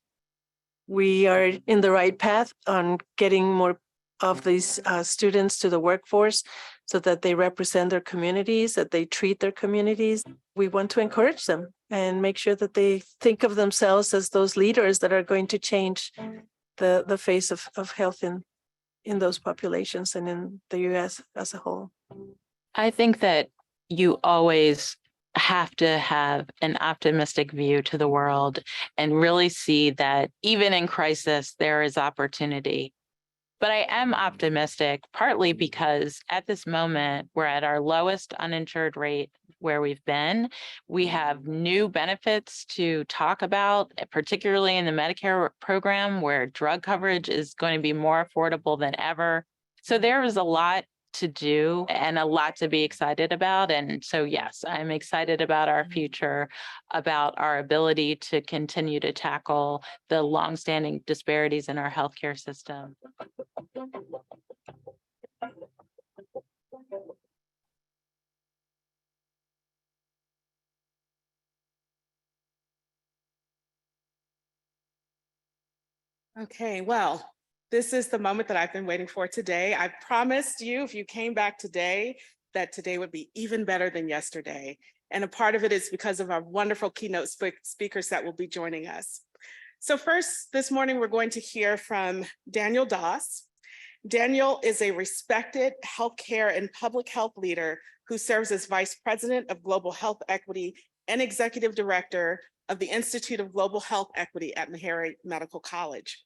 We are in the right path on getting more of these students to the workforce so that they represent their communities, that they treat their communities. We want to encourage them and make sure that they think of themselves as those leaders that are going to change the face of health in those populations and in the US as a whole. I think that you always have to have an optimistic view to the world and really see that even in crisis, there is opportunity. But I am optimistic, partly because at this moment, we're at our lowest uninsured rate where we've been. We have new benefits to talk about, particularly in the Medicare program, where drug coverage is going to be more affordable than ever. So there is a lot to do and a lot to be excited about. And so, yes, I'm excited about our future, about our ability to continue to tackle the longstanding disparities in our healthcare system. Okay, well, this is the moment that I've been waiting for today. I promised you if you came back today, that today would be even better than yesterday. And a part of it is because of our wonderful keynote speakers that will be joining us. So first, this morning, we're going to hear from Daniel Doss. Daniel is a respected healthcare and public health leader who serves as Vice President of Global Health Equity and Executive Director of the Institute of Global Health Equity at Meharry Medical College.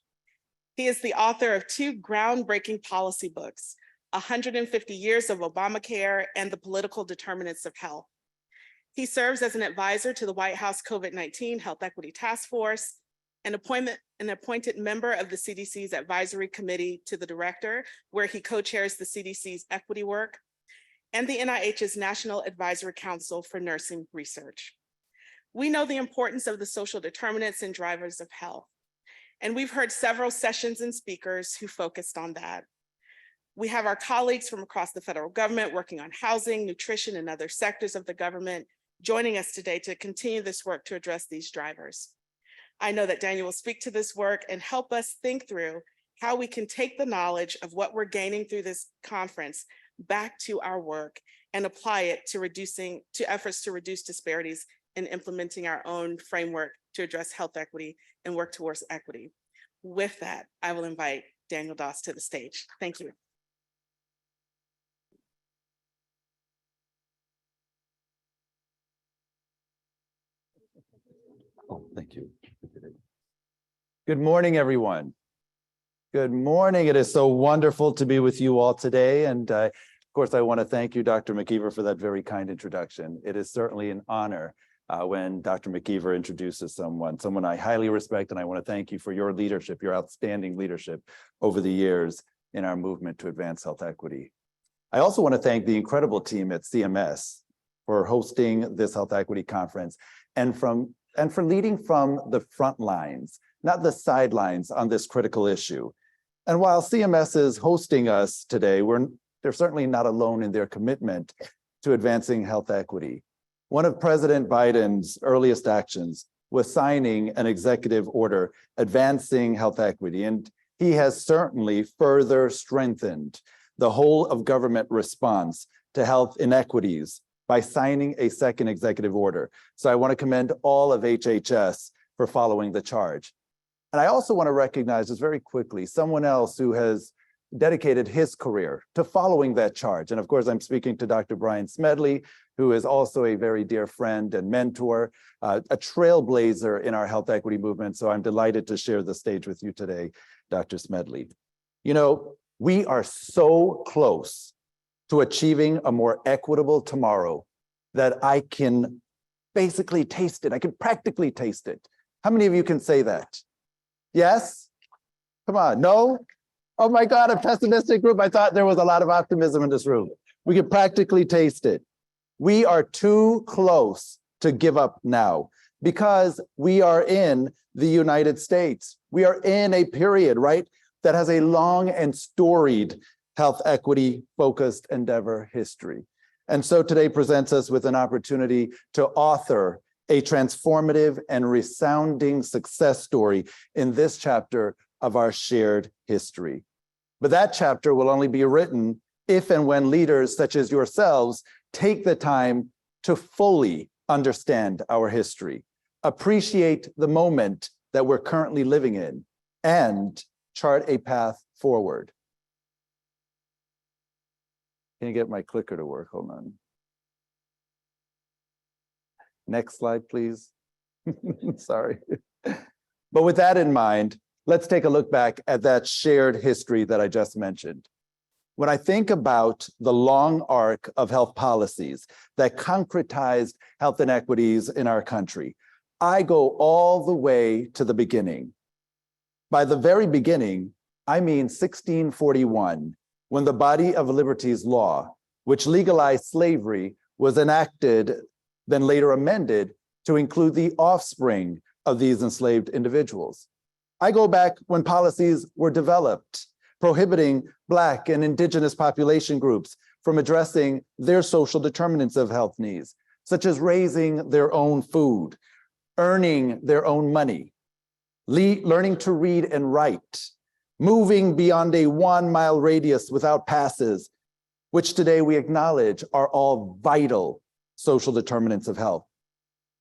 He is the author of 2 groundbreaking policy books, 150 Years of Obamacare and The Political Determinants of Health. He serves as an advisor to the White House COVID-19 Health Equity Task Force, an appointed member of the CDC's Advisory Committee to the Director, where he co-chairs the CDC's equity work, and the NIH's National Advisory Council for Nursing Research. We know the importance of the social determinants and drivers of health, and we've heard several sessions and speakers who focused on that. We have our colleagues from across the federal government working on housing, nutrition, and other sectors of the government joining us today to continue this work to address these drivers. I know that Daniel will speak to this work and help us think through how we can take the knowledge of what we're gaining through this conference back to our work and apply it to efforts to reduce disparities in implementing our own framework to address health equity and work towards equity. With that, I will invite Daniel Doss to the stage. Thank you. Oh, thank you. Good morning, everyone. Good morning. It is so wonderful to be with you all today. And of course, I want to thank you, Dr. McKeever, for that very kind introduction. It is certainly an honor when Dr. McKeever introduces someone I highly respect, and I want to thank you for your leadership, your outstanding leadership over the years in our movement to advance health equity. I also want to thank the incredible team at CMS for hosting this health equity conference and for leading from the front lines, not the sidelines on this critical issue. And while CMS is hosting us today, they're certainly not alone in their commitment to advancing health equity. One of President Biden's earliest actions was signing an executive order advancing health equity, and he has certainly further strengthened the whole of government response to health inequities by signing a second executive order. So I want to commend all of HHS for following the charge. And I also want to recognize just very quickly someone else who has dedicated his career to following that charge. And of course, I'm speaking to Dr. Brian Smedley, who is also a very dear friend and mentor, a trailblazer in our health equity movement. So I'm delighted to share the stage with you today, Dr. Smedley. You know, we are so close to achieving a more equitable tomorrow that I can basically taste it. I can practically taste it. How many of you can say that? Yes? Come on, no? Oh my God, a pessimistic group. I thought there was a lot of optimism in this room. We can practically taste it. We are too close to give up now because we are in the United States. We are in a period, right, that has a long and storied health equity focused endeavor history. And so today presents us with an opportunity to author a transformative and resounding success story in this chapter of our shared history. But that chapter will only be written if and when leaders such as yourselves take the time to fully understand our history, appreciate the moment that we're currently living in, and chart a path forward. Can you get my clicker to work? Hold on. Next slide, please. Sorry. But with that in mind, let's take a look back at that shared history that I just mentioned. When I think about the long arc of health policies that concretized health inequities in our country, I go all the way to the beginning. By the very beginning, I mean 1641, when the Body of Liberties Law, which legalized slavery, was enacted, then later amended to include the offspring of these enslaved individuals. I go back when policies were developed, prohibiting Black and Indigenous population groups from addressing their social determinants of health needs, such as raising their own food, earning their own money, learning to read and write, moving beyond a 1-mile radius without passes, which today we acknowledge are all vital social determinants of health.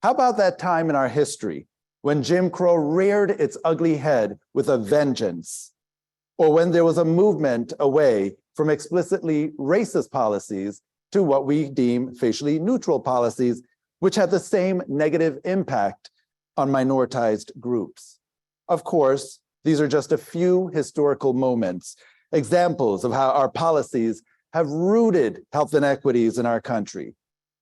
How about that time in our history when Jim Crow reared its ugly head with a vengeance, or when there was a movement away from explicitly racist policies to what we deem facially neutral policies, which had the same negative impact on minoritized groups. Of course, these are just a few historical moments, examples of how our policies have rooted health inequities in our country.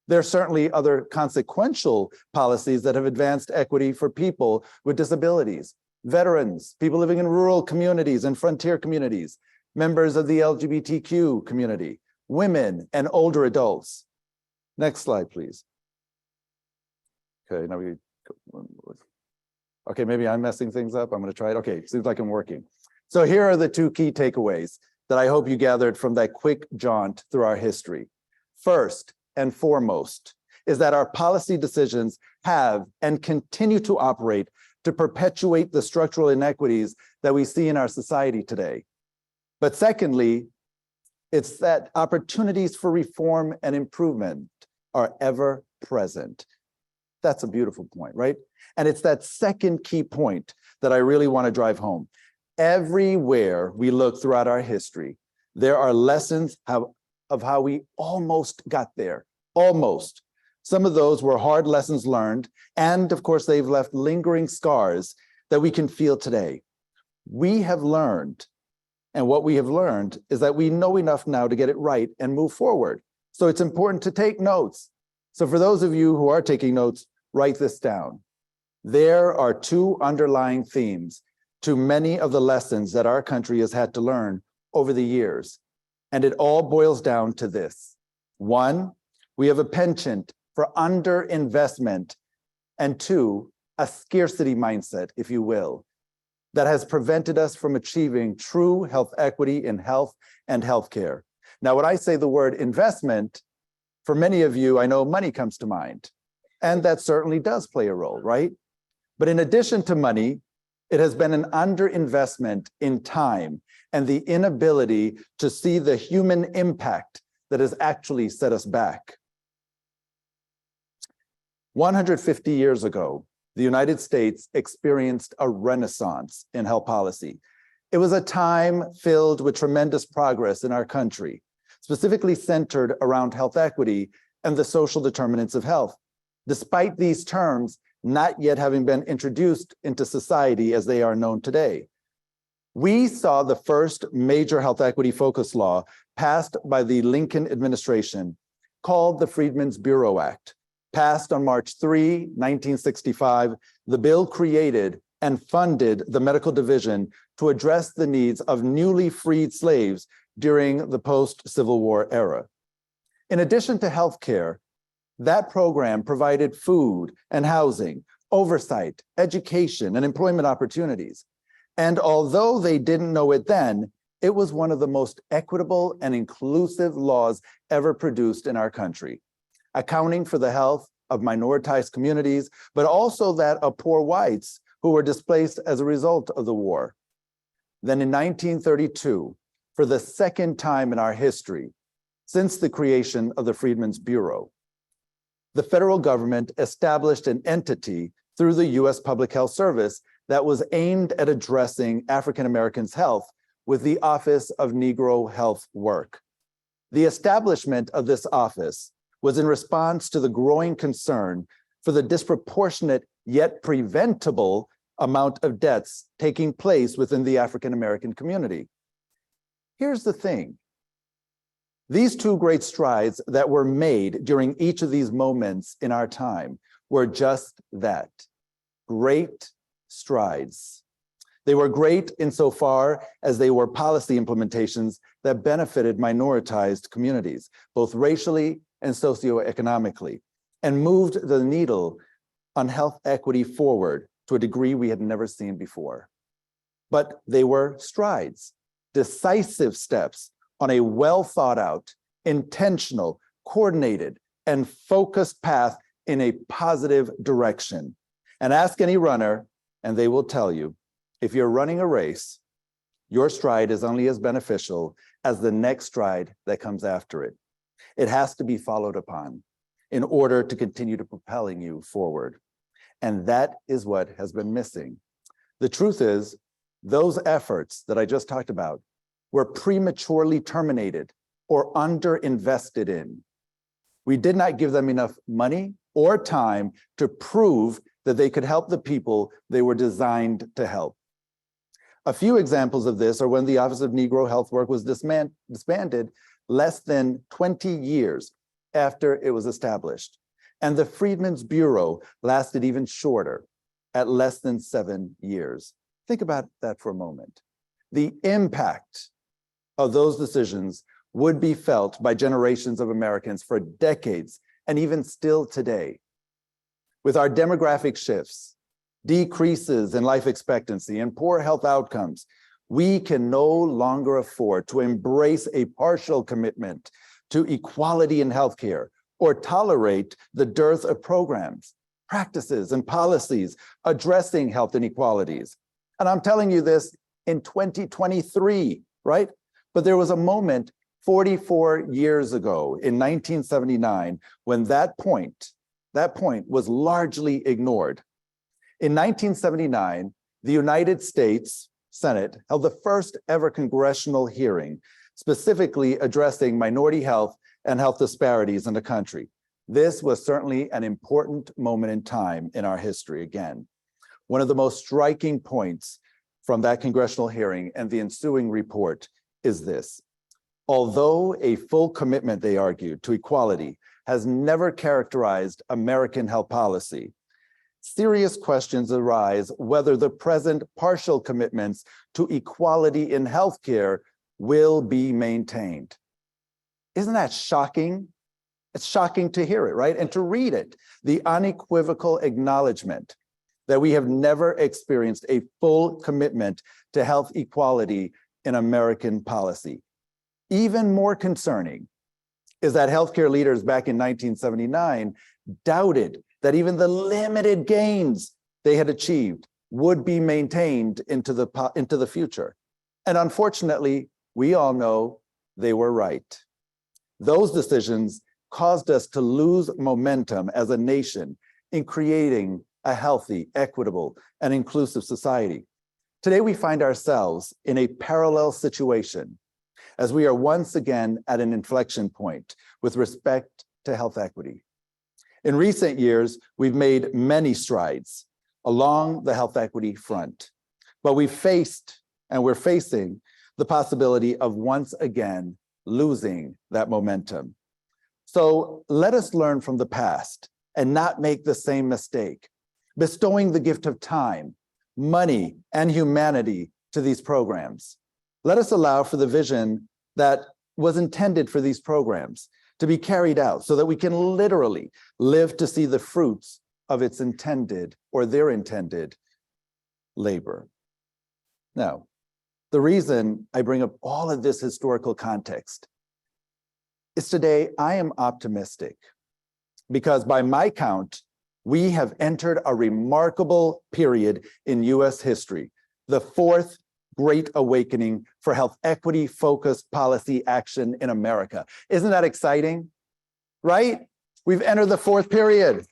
There are certainly other consequential policies that have advanced equity for people with disabilities, veterans, people living in rural communities and frontier communities, members of the LGBTQ community, women, and older adults. Next slide, please. Okay, now we go. Okay, maybe I'm messing things up. I'm going to try it. Okay, seems like I'm working. So here are the two key takeaways that I hope you gathered from that quick jaunt through our history. First and foremost is that our policy decisions have and continue to operate to perpetuate the structural inequities that we see in our society today. But secondly, it's that opportunities for reform and improvement are ever present. That's a beautiful point, right? And it's that second key point that I really want to drive home. Everywhere we look throughout our history, there are lessons of how we almost got there, almost. Some of those were hard lessons learned, and of course, they've left lingering scars that we can feel today. We have learned, and what we have learned is that we know enough now to get it right and move forward. So it's important to take notes. So for those of you who are taking notes, write this down. There are two underlying themes to many of the lessons that our country has had to learn over the years. And it all boils down to this. One, we have a penchant for underinvestment, and two, a scarcity mindset, if you will, that has prevented us from achieving true health equity in health and healthcare. Now, when I say the word investment, for many of you, I know money comes to mind, and that certainly does play a role, right? But in addition to money, it has been an underinvestment in time and the inability to see the human impact that has actually set us back. 150 years ago, the United States experienced a renaissance in health policy. It was a time filled with tremendous progress in our country, specifically centered around health equity and the social determinants of health, despite these terms not yet having been introduced into society as they are known today. We saw the first major health equity focus law passed by the Lincoln administration, called the Freedmen's Bureau Act. Passed on March 3, 1965, the bill created and funded the medical division to address the needs of newly freed slaves during the post-Civil War era. In addition to healthcare, that program provided food and housing, oversight, education, and employment opportunities. And although they didn't know it then, it was one of the most equitable and inclusive laws ever produced in our country, accounting for the health of minoritized communities, but also that of poor whites who were displaced as a result of the war. Then in 1932, for the second time in our history, since the creation of the Freedmen's Bureau, the federal government established an entity through the U.S. Public Health Service that was aimed at addressing African Americans' health with the Office of Negro Health Work. The establishment of this office was in response to the growing concern for the disproportionate yet preventable amount of deaths taking place within the African American community. Here's the thing. These two great strides that were made during each of these moments in our time were just that, great strides. They were great insofar as they were policy implementations that benefited minoritized communities, both racially and socioeconomically, and moved the needle on health equity forward to a degree we had never seen before. But they were strides, decisive steps on a well thought out, intentional, coordinated, and focused path in a positive direction. And ask any runner, and they will tell you, if you're running a race, your stride is only as beneficial as the next stride that comes after it. It has to be followed upon in order to continue to propelling you forward. And that is what has been missing. The truth is, those efforts that I just talked about were prematurely terminated or underinvested in. We did not give them enough money or time to prove that they could help the people they were designed to help. A few examples of this are when the Office of Negro Health Work was disbanded less than 20 years after it was established. And the Freedmen's Bureau lasted even shorter, at less than 7 years. Think about that for a moment. The impact of those decisions would be felt by generations of Americans for decades, and even still today. With our demographic shifts, decreases in life expectancy, and poor health outcomes, we can no longer afford to embrace a partial commitment to equality in healthcare or tolerate the dearth of programs, practices, and policies addressing health inequalities. And I'm telling you this in 2023, right? But there was a moment 44 years ago in 1979 when that point was largely ignored. In 1979, the United States Senate held the first ever congressional hearing specifically addressing minority health and health disparities in the country. This was certainly an important moment in time in our history again. One of the most striking points from that congressional hearing and the ensuing report is this. Although a full commitment, they argued, to equality has never characterized American health policy, serious questions arise whether the present partial commitments to equality in healthcare will be maintained. Isn't that shocking? It's shocking to hear it, right? And to read it, the unequivocal acknowledgement that we have never experienced a full commitment to health equality in American policy. Even more concerning is that healthcare leaders back in 1979 doubted that even the limited gains they had achieved would be maintained into the future. And unfortunately, we all know they were right. Those decisions caused us to lose momentum as a nation in creating a healthy, equitable, and inclusive society. Today, we find ourselves in a parallel situation as we are once again at an inflection point with respect to health equity. In recent years, we've made many strides along the health equity front, but we're facing the possibility of once again losing that momentum. So let us learn from the past and not make the same mistake, bestowing the gift of time, money, and humanity to these programs. Let us allow for the vision that was intended for these programs to be carried out so that we can literally live to see the fruits of its intended or their intended labor. Now, the reason I bring up all of this historical context is today I am optimistic because by my count, we have entered a remarkable period in US history, the fourth Great Awakening for health equity-focused policy action in America. Isn't that exciting? Right? We've entered the fourth period.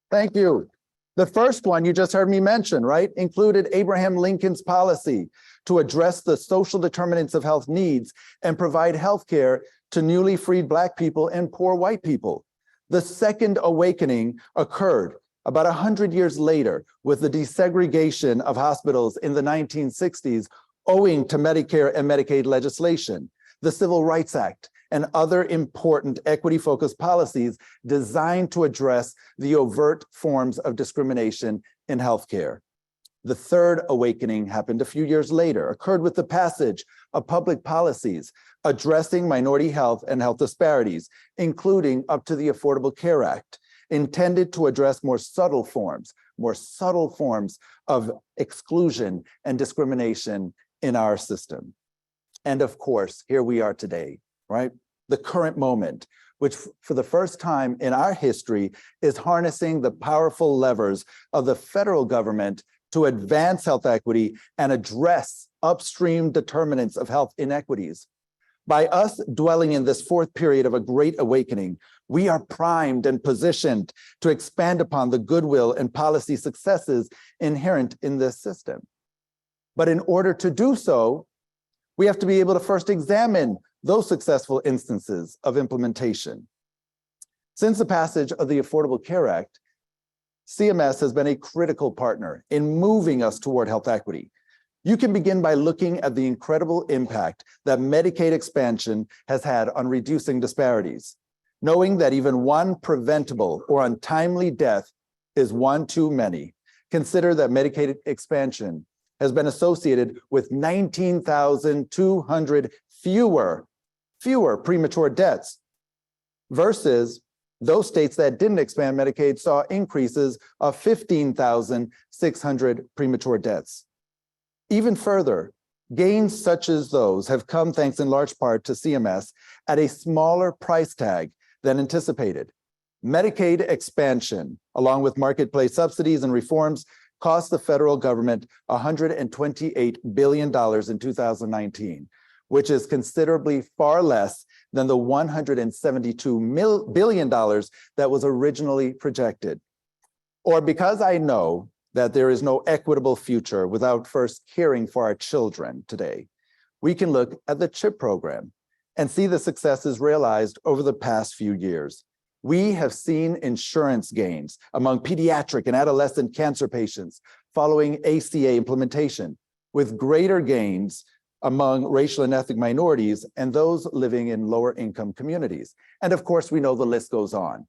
Thank you. The first one you just heard me mention, right, included Abraham Lincoln's policy to address the social determinants of health needs and provide health care to newly freed Black people and poor white people. The second awakening occurred about 100 years later with the desegregation of hospitals in the 1960s owing to Medicare and Medicaid legislation, the Civil Rights Act, and other important equity-focused policies designed to address the overt forms of discrimination in healthcare. The third awakening happened a few years later, occurred with the passage of public policies addressing minority health and health disparities, including up to the Affordable Care Act, intended to address more subtle forms of exclusion and discrimination in our system. And of course, here we are today, right? The current moment, which for the first time in our history is harnessing the powerful levers of the federal government to to advance health equity and address upstream determinants of health inequities. By us dwelling in this fourth period of a great awakening, we are primed and positioned to expand upon the goodwill and policy successes inherent in this system. But in order to do so, we have to be able to first examine those successful instances of implementation. Since the passage of the Affordable Care Act, CMS has been a critical partner in moving us toward health equity. You can begin by looking at the incredible impact that Medicaid expansion has had on reducing disparities, knowing that even one preventable or untimely death is one too many. Consider that Medicaid expansion has been associated with 19,200 fewer premature deaths versus those states that didn't expand Medicaid saw increases of 15,600 premature deaths. Even further, gains such as those have come thanks in large part to CMS at a smaller price tag than anticipated. Medicaid expansion, along with marketplace subsidies and reforms, cost the federal government $128 billion in 2019, which is considerably far less than the $172 billion that was originally projected. Or because I know that there is no equitable future without first caring for our children today, we can look at the CHIP program and see the successes realized over the past few years. We have seen insurance gains among pediatric and adolescent cancer patients following ACA implementation, with greater gains among racial and ethnic minorities and those living in lower income communities. And of course, we know the list goes on,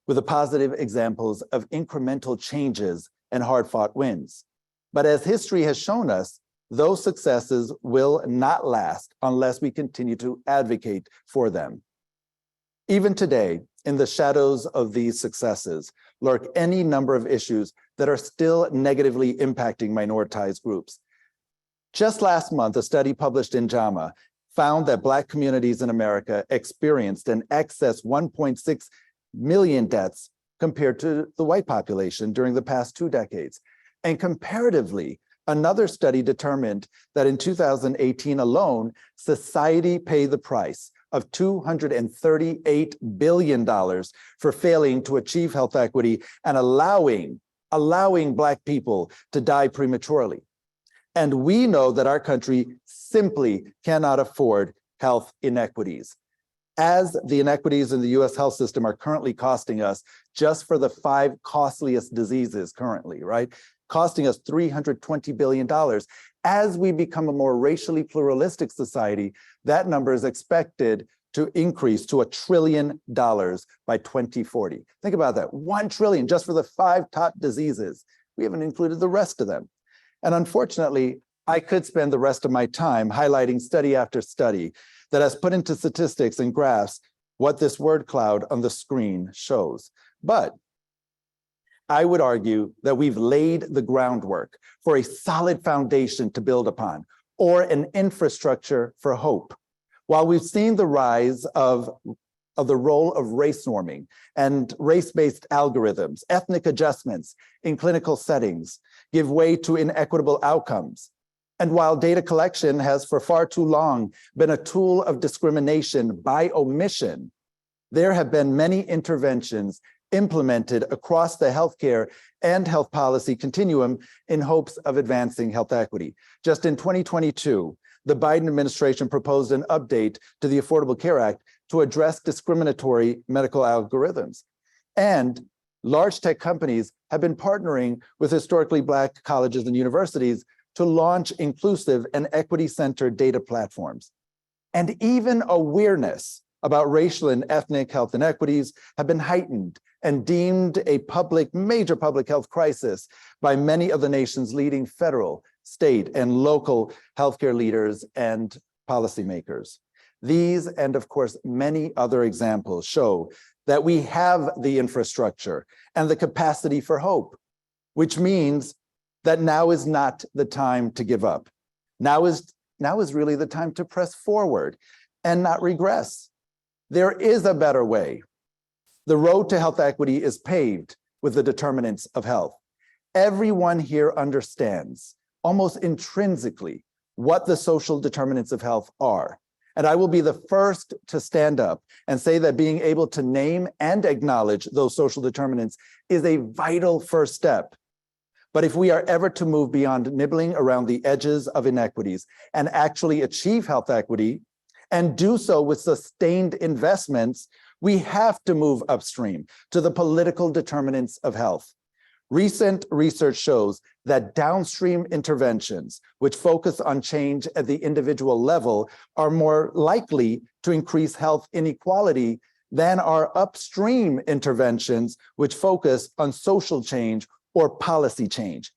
with the positive examples of incremental changes and hard-fought wins. But as history has shown us, those successes will not last unless we continue to advocate for them. Even today, in the shadows of these successes, lurk any number of issues that are still negatively impacting minoritized groups. Just last month, a study published in JAMA found that Black communities in America experienced an excess 1.6 million deaths compared to the white population during the past 2 decades. And comparatively, another study determined that in 2018 alone, society paid the price of $238 billion for failing to achieve health equity and allowing Black people to die prematurely. And we know that our country simply cannot afford health inequities, as the inequities in the US health system are currently costing us, just for the 5 costliest diseases currently, right? Costing us $320 billion. As we become a more racially pluralistic society, that number is expected to increase to $1 trillion by 2040. Think about that, 1 trillion just for the 5 top diseases. We haven't included the rest of them. And unfortunately, I could spend the rest of my time highlighting study after study that has put into statistics and graphs what this word cloud on the screen shows. But I would argue that we've laid the groundwork for a solid foundation to build upon, or an infrastructure for hope. While we've seen the rise of the role of race norming and race-based algorithms, ethnic adjustments in clinical settings give way to inequitable outcomes. And while data collection has for far too long been a tool of discrimination by omission, there have been many interventions implemented across the healthcare and health policy continuum in hopes of advancing health equity. Just in 2022, the Biden administration proposed an update to the Affordable Care Act to address discriminatory medical algorithms. And large tech companies have been partnering with historically Black colleges and universities to launch inclusive and equity-centered data platforms. And even awareness about racial and ethnic health inequities have been heightened and deemed a major public health crisis by many of the nation's leading federal, state, and local healthcare leaders and policymakers. These, and of course, many other examples show that we have the infrastructure and the capacity for hope, which means that now is not the time to give up. Now is really the time to press forward and not regress. There is a better way. The road to health equity is paved with the determinants of health. Everyone here understands almost intrinsically what the social determinants of health are. And I will be the first to stand up and say that being able to name and acknowledge those social determinants is a vital first step. But if we are ever to move beyond nibbling around the edges of inequities and actually achieve health equity, and do so with sustained investments, we have to move upstream to the political determinants of health. Recent research shows that downstream interventions, which focus on change at the individual level, are more likely to increase health inequality than are upstream interventions, which focus on social change or policy change,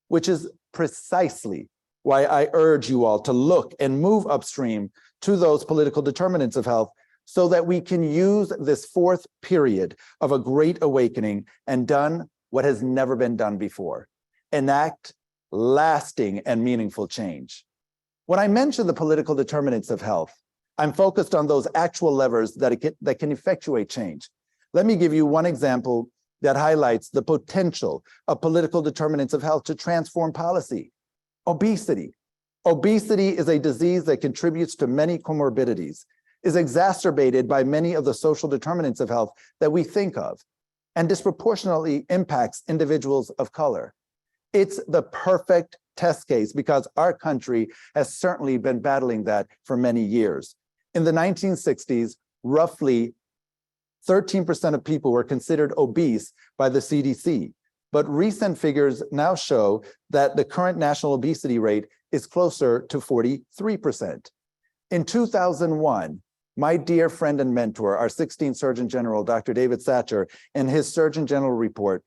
which is precisely why I urge you all to look and move upstream to those political determinants of health so that we can use this fourth period of a great awakening and done what has never been done before: enact lasting and meaningful change. When I mention the political determinants of health, I'm focused on those actual levers that can effectuate change. Let me give you one example that highlights the potential of political determinants of health to transform policy: obesity. Obesity is a disease that contributes to many comorbidities, is exacerbated by many of the social determinants of health that we think of, and disproportionately impacts individuals of color. It's the perfect test case because our country has certainly been battling that for many years. In the 1960s, roughly 13% of people were considered obese by the CDC, but recent figures now show that the current national obesity rate is closer to 43%. In 2001, my dear friend and mentor, our 16th Surgeon General, Dr. David Satcher, in his Surgeon General report,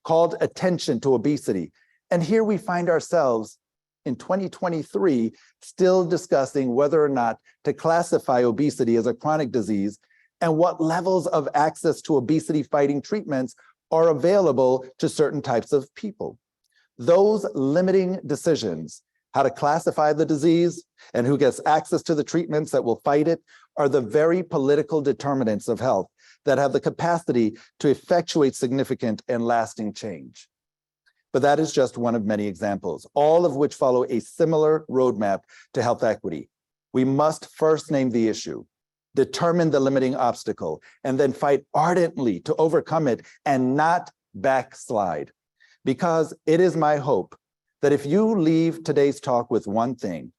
called attention to obesity. And here we find ourselves in 2023, still discussing whether or not to classify obesity as a chronic disease and what levels of access to obesity-fighting treatments are available to certain types of people. Those limiting decisions, how to classify the disease and who gets access to the treatments that will fight it, are the very political determinants of health that have the capacity to effectuate significant and lasting change. But that is just one of many examples, all of which follow a similar roadmap to health equity. We must first name the issue, determine the limiting obstacle, and then fight ardently to overcome it and not backslide. Because it is my hope that if you leave today's talk with one thing,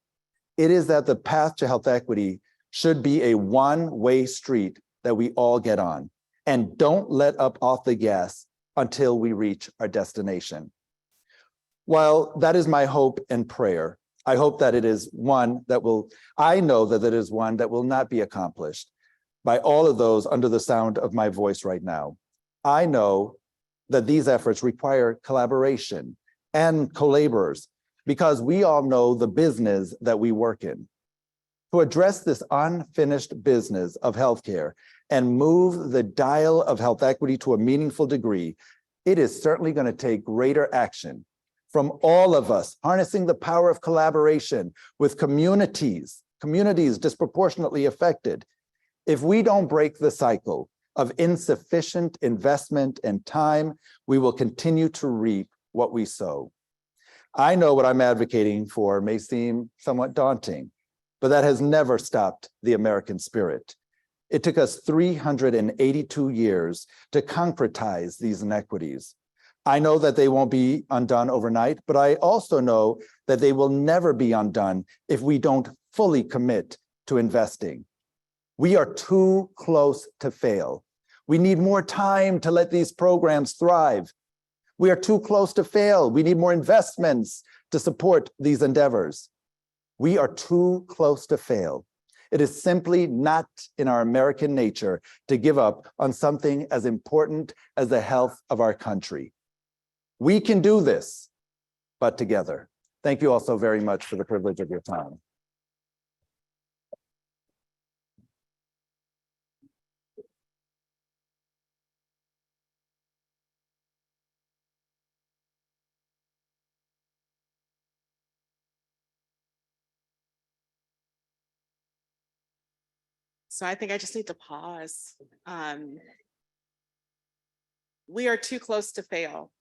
it is that the path to health equity should be a one-way street that we all get on, and don't let up off the gas until we reach our destination. While that is my hope and prayer, I hope that it is one that I know that it is one that will not be accomplished by all of those under the sound of my voice right now. I know that these efforts require collaboration and co-laborers because we all know the business that we work in. To address this unfinished business of healthcare and move the dial of health equity to a meaningful degree, it is certainly going to take greater action from all of us, harnessing the power of collaboration with communities disproportionately affected. If we don't break the cycle of insufficient investment and time, we will continue to reap what we sow. I know what I'm advocating for may seem somewhat daunting, but that has never stopped the American spirit. It took us 382 years to concretize these inequities. I know that they won't be undone overnight, but I also know that they will never be undone if we don't fully commit to investing. We are too close to fail. We need more time to let these programs thrive. We are too close to fail. We need more investments to support these endeavors. We are too close to fail. It is simply not in our American nature to give up on something as important as the health of our country. We can do this, but together. Thank you all so very much for the privilege of your time. So I think I just need to pause. We are too close to fail.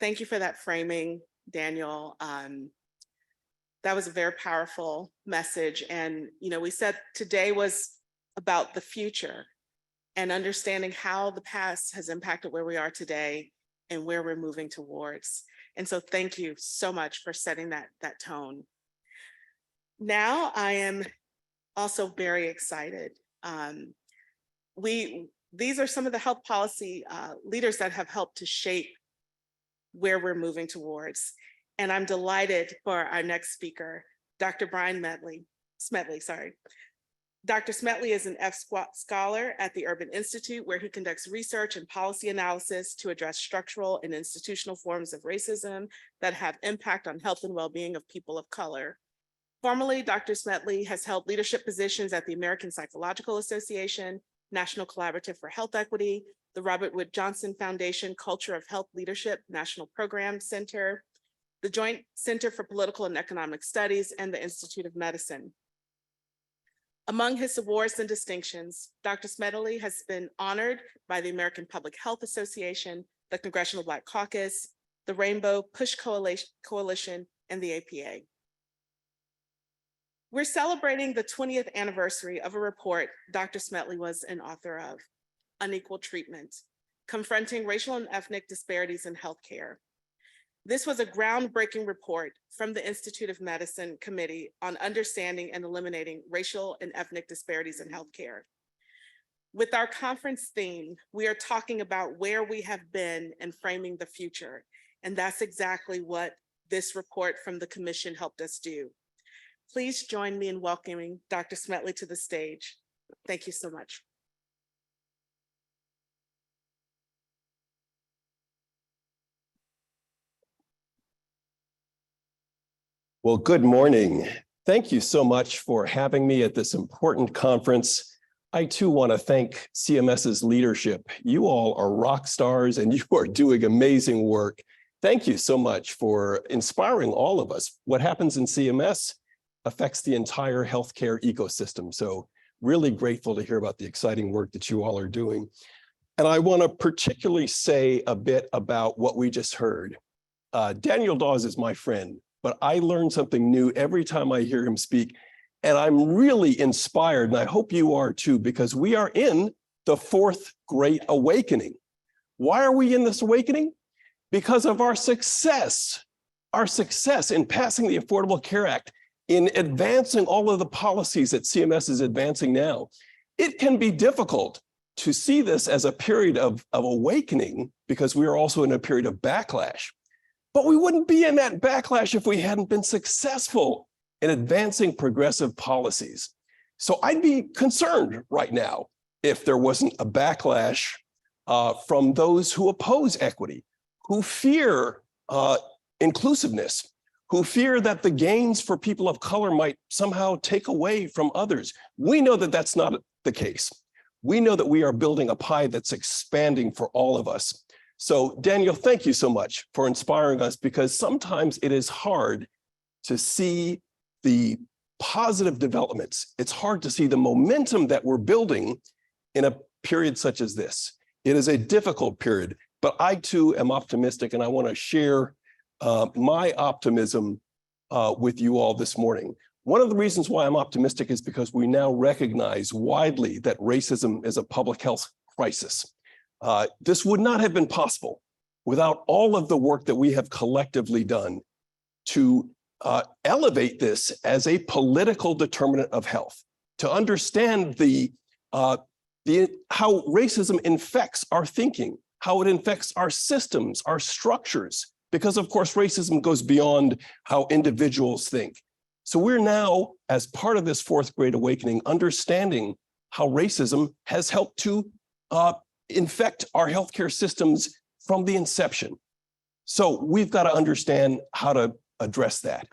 Thank you for that framing, Daniel. That was a very powerful message. And, we said today was about the future and understanding how the past has impacted where we are today and where we're moving towards. And so thank you so much for setting that tone. Now I am also very excited. These are some of the health policy leaders that have helped to shape where we're moving towards. And I'm delighted for our next speaker, Dr. Brian Smedley, sorry. Dr. Smedley is an Scholar at the Urban Institute, where he conducts research and policy analysis to address structural and institutional forms of racism that have impact on health and well-being of people of color. Formerly, Dr. Smedley has held leadership positions at the American Psychological Association, National Collaborative for Health Equity, the Robert Wood Johnson Foundation Culture of Health Leadership National Program Center, the Joint Center for Political and Economic Studies, and the Institute of Medicine. Among his awards and distinctions, Dr. Smedley has been honored by the American Public Health Association, the Congressional Black Caucus, the Rainbow Push Coalition, and the APA. We're celebrating the 20th anniversary of a report Dr. Smedley was an author of, Unequal Treatment, Confronting Racial and Ethnic Disparities in Healthcare. This was a groundbreaking report from the Institute of Medicine Committee on Understanding and Eliminating Racial and Ethnic Disparities in Healthcare. With our conference theme, we are talking about where we have been and framing the future. And that's exactly what this report from the commission helped us do. Please join me in welcoming Dr. Smedley to the stage. Thank you so much. Well, good morning. Thank you so much for having me at this important conference. I too want to thank CMS's leadership. You all are rock stars and you are doing amazing work. Thank you so much for inspiring all of us. What happens in CMS affects the entire healthcare ecosystem. So really grateful to hear about the exciting work that you all are doing. And I want to particularly say a bit about what we just heard. Daniel Dawes is my friend, but I learn something new every time I hear him speak. And I'm really inspired, and I hope you are too, because we are in the fourth Great Awakening. Why are we in this awakening? Because of our success in passing the Affordable Care Act, in advancing all of the policies that CMS is advancing now. It can be difficult to see this as a period of awakening because we are also in a period of backlash. But we wouldn't be in that backlash if we hadn't been successful in advancing progressive policies. So I'd be concerned right now if there wasn't a backlash from those who oppose equity, who fear inclusiveness, who fear that the gains for people of color might somehow take away from others. We know that that's not the case. We know that we are building a pie that's expanding for all of us. So Daniel, thank you so much for inspiring us, because sometimes it is hard to see the positive developments. It's hard to see the momentum that we're building in a period such as this. It is a difficult period, but I too am optimistic, and I want to share my optimism with you all this morning. One of the reasons why I'm optimistic is because we now recognize widely that racism is a public health crisis. This would not have been possible without all of the work that we have collectively done to elevate this as a political determinant of health, to understand how racism infects our thinking, how it infects our systems, our structures, because of course racism goes beyond how individuals think. So we're now, as part of this fourth Great Awakening, understanding how racism has helped to infect our healthcare systems from the inception. So we've got to understand how to address that.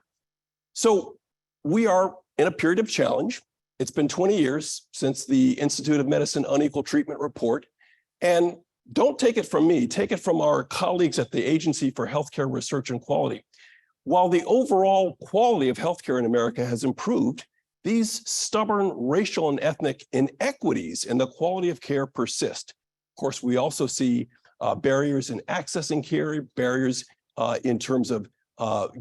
So we are in a period of challenge. It's been 20 years since the Institute of Medicine Unequal Treatment Report. And don't take it from me, take it from our colleagues at the Agency for Healthcare Research and Quality. While the overall quality of healthcare in America has improved, these stubborn racial and ethnic inequities in the quality of care persist. Of course, we also see barriers in accessing care, barriers in terms of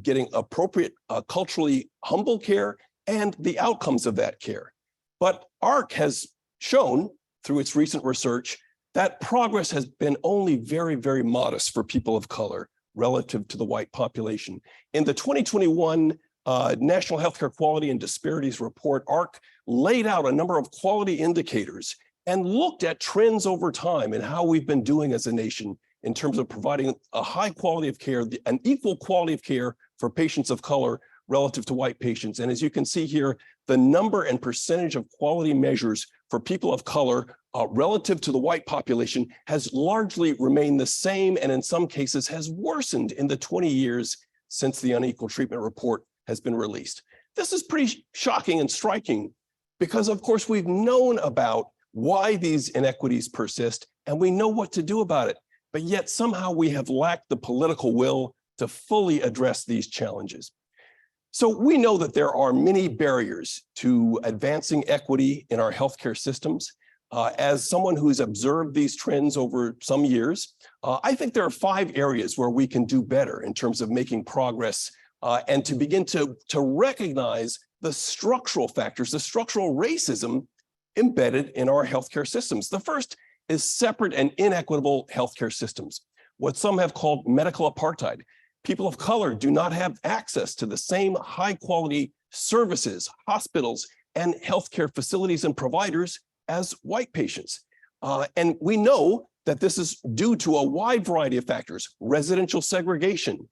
getting appropriate, culturally humble care and the outcomes of that care. But AHRQ has shown through its recent research that progress has been only very, very modest for people of color relative to the white population. In the 2021 National Healthcare Quality and Disparities Report, AHRQ laid out a number of quality indicators and looked at trends over time and how we've been doing as a nation in terms of providing a high quality of care, an equal quality of care for patients of color relative to white patients. And as you can see here, the number and percentage of quality measures for people of color relative to the white population has largely remained the same, and in some cases has worsened in the 20 years since the Unequal Treatment Report has been released. This is pretty shocking and striking because, of course, we've known about why these inequities persist and we know what to do about it, but yet somehow we have lacked the political will to fully address these challenges. So we know that there are many barriers to advancing equity in our healthcare systems. As someone who's observed these trends over some years, I think there are 5 areas where we can do better in terms of making progress and to begin to recognize the structural factors, the structural racism embedded in our healthcare systems. The first is separate and inequitable healthcare systems, what some have called medical apartheid. People of color do not have access to the same high quality services, hospitals, and healthcare facilities and providers as white patients. And we know that this is due to a wide variety of factors: residential segregation,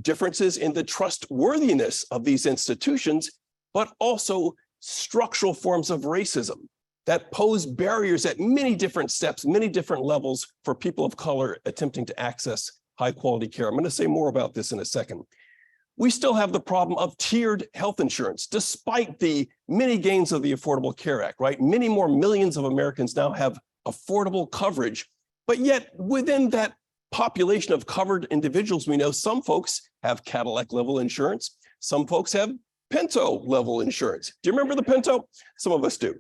differences in the trustworthiness of these institutions, but also structural forms of racism that pose barriers at many different steps, many different levels for people of color attempting to access high quality care. I'm going to say more about this in a second. We still have the problem of tiered health insurance, despite the many gains of the Affordable Care Act, right? Many more millions of Americans now have affordable coverage, but yet within that population of covered individuals, we know some folks have Cadillac level insurance, some folks have Pinto level insurance. Do you remember the Pinto? Some of us do.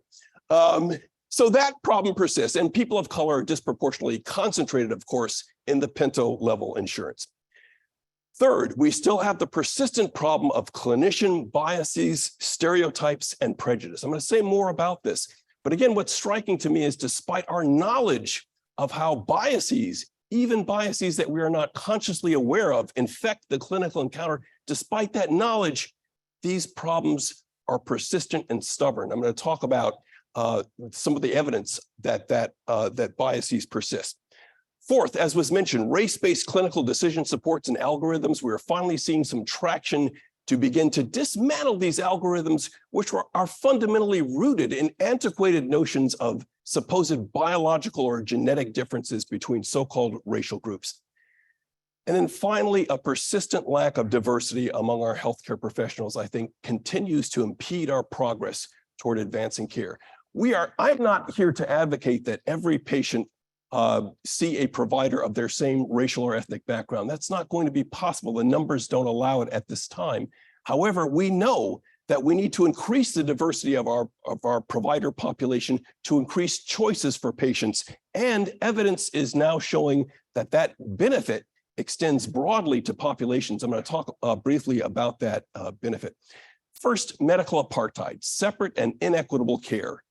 So that problem persists, and people of color are disproportionately concentrated, of course, in the Pinto level insurance. Third, we still have the persistent problem of clinician biases, stereotypes, and prejudice. I'm going to say more about this. But again, what's striking to me is despite our knowledge of how biases, even biases that we are not consciously aware of, infect the clinical encounter, despite that knowledge, these problems are persistent and stubborn. I'm going to talk about some of the evidence that biases persist. Fourth, as was mentioned, race-based clinical decision supports and algorithms. We're finally seeing some traction to begin to dismantle these algorithms, which are fundamentally rooted in antiquated notions of supposed biological or genetic differences between so-called racial groups. And then finally, a persistent lack of diversity among our healthcare professionals, I think, continues to impede our progress toward advancing care. I'm not here to advocate that every patient see a provider of their same racial or ethnic background. That's not going to be possible. The numbers don't allow it at this time. However, we know that we need to increase the diversity of our provider population to increase choices for patients. And evidence is now showing that that benefit extends broadly to populations. I'm going to talk briefly about that benefit. First, medical apartheid, separate and inequitable care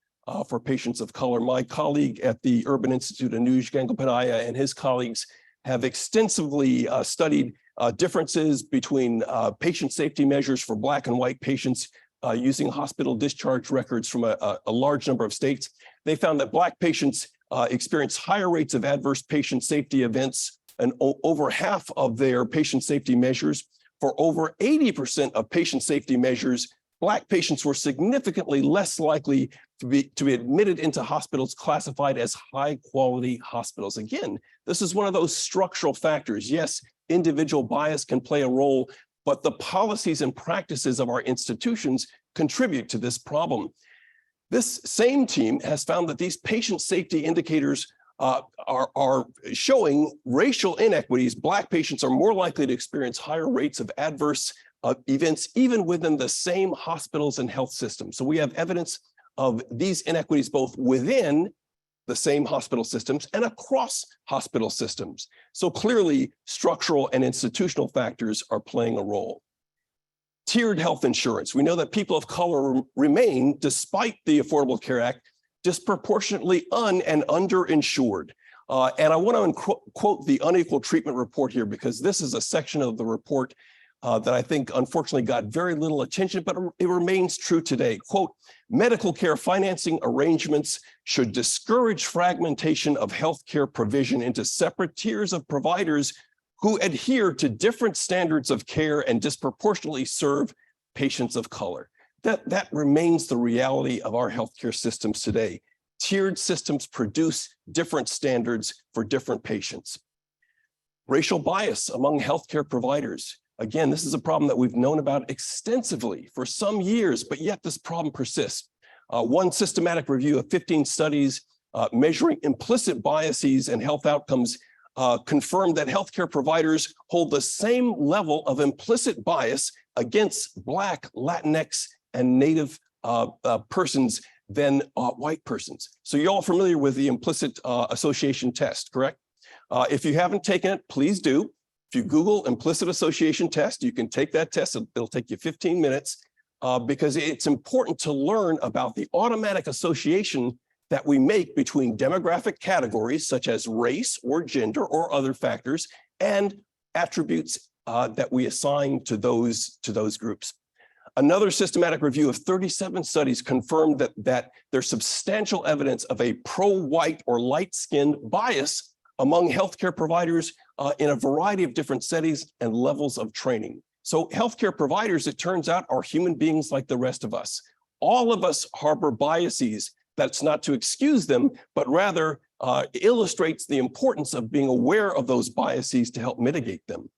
for patients of color. My colleague at the Urban Institute, Anuj Gangopadhyay, and his colleagues have extensively studied differences between patient safety measures for Black and white patients using hospital discharge records from a large number of states. They found that Black patients experience higher rates of adverse patient safety events, and over half of their patient safety measures. For over 80% of patient safety measures, Black patients were significantly less likely to be admitted into hospitals classified as high quality hospitals. Again, this is one of those structural factors. Yes, individual bias can play a role, but the policies and practices of our institutions contribute to this problem. This same team has found that these patient safety indicators are showing racial inequities. Black patients are more likely to experience higher rates of adverse events, even within the same hospitals and health systems. So we have evidence of these inequities both within the same hospital systems and across hospital systems. So clearly, structural and institutional factors are playing a role. Tiered health insurance. We know that people of color remain, despite the Affordable Care Act, disproportionately and underinsured. And I want to quote the unequal treatment report here, because this is a section of the report that I think unfortunately got very little attention, but it remains true today. Quote, medical care financing arrangements should discourage fragmentation of healthcare provision into separate tiers of providers who adhere to different standards of care and disproportionately serve patients of color. That remains the reality of our healthcare systems today. Tiered systems produce different standards for different patients. Racial bias among healthcare providers. Again, this is a problem that we've known about extensively for some years, but yet this problem persists. One systematic review of 15 studies measuring implicit biases and health outcomes confirmed that healthcare providers hold the same level of implicit bias against Black, Latinx, and Native persons than white persons. So you're all familiar with the implicit association test, correct? If you haven't taken it, please do. If you Google implicit association test, you can take that test. It'll take you 15 minutes because it's important to learn about the automatic association that we make between demographic categories such as race or gender or other factors and attributes that we assign to those groups. Another systematic review of 37 studies confirmed that there's substantial evidence of a pro-white or light-skinned bias among healthcare providers in a variety of different settings and levels of training. So healthcare providers, it turns out, are human beings like the rest of us. All of us harbor biases. That's not to excuse them, but rather illustrates the importance of being aware of those biases to help mitigate them.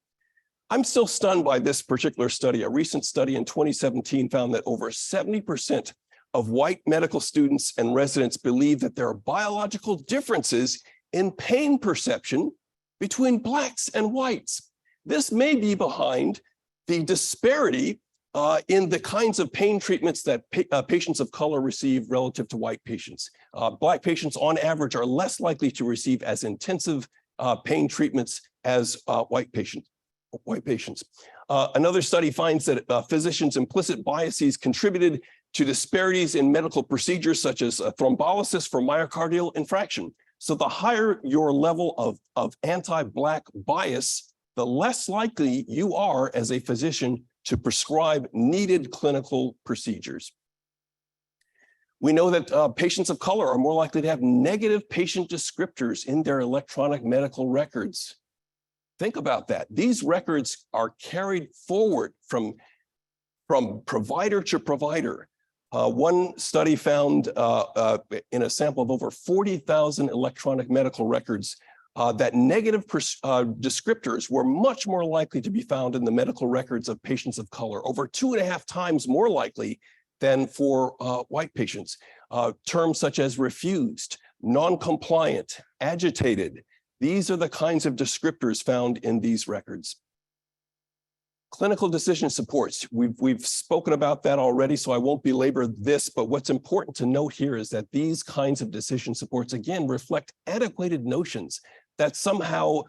I'm still stunned by this particular study. A recent study in 2017 found that over 70% of white medical students and residents believe that there are biological differences in pain perception between Blacks and whites. This may be behind the disparity in the kinds of pain treatments that patients of color receive relative to white patients. Black patients on average are less likely to receive as intensive pain treatments as white patients. Another study finds that physicians' implicit biases contributed to disparities in medical procedures such as thrombolysis for myocardial infarction. So the higher your level of anti-Black bias, the less likely you are as a physician to prescribe needed clinical procedures. We know that patients of color are more likely to have negative patient descriptors in their electronic medical records. Think about that. These records are carried forward from provider to provider. One study found in a sample of over 40,000 electronic medical records that negative descriptors were much more likely to be found in the medical records of patients of color, over 2.5 times more likely than for white patients. Terms such as refused, non-compliant, agitated, these are the kinds of descriptors found in these records. Clinical decision supports. We've spoken about that already, so I won't belabor this, but what's important to note here is that these kinds of decision supports, again, reflect antiquated notions that somehow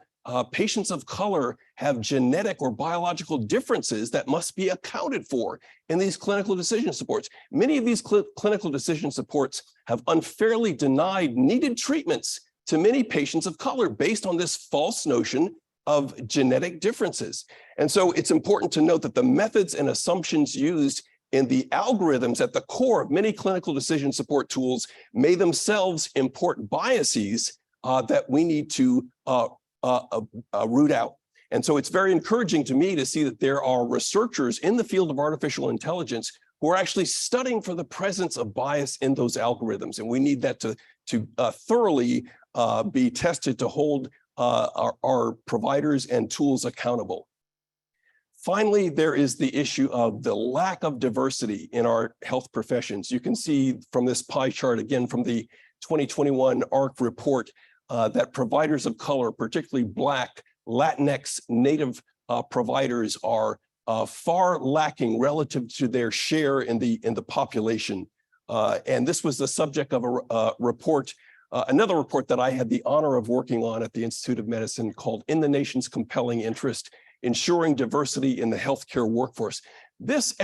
patients of color have genetic or biological differences that must be accounted for in these clinical decision supports. Many of these clinical decision supports have unfairly denied needed treatments to many patients of color based on this false notion of genetic differences. And so it's important to note that the methods and assumptions used in the algorithms at the core of many clinical decision support tools may themselves import biases that we need to root out. And so it's very encouraging to me to see that there are researchers in the field of artificial intelligence who are actually studying for the presence of bias in those algorithms. And we need that to thoroughly be tested to hold our providers and tools accountable. Finally, there is the issue of the lack of diversity in our health professions. You can see from this pie chart, again, from the 2021 AHRQ report, that providers of color, particularly Black, Latinx, Native providers are far lacking relative to their share in the population. And this was the subject of a report another report that I had the honor of working on at the Institute of Medicine called In the Nation's Compelling Interest, Ensuring Diversity in the Healthcare Workforce. This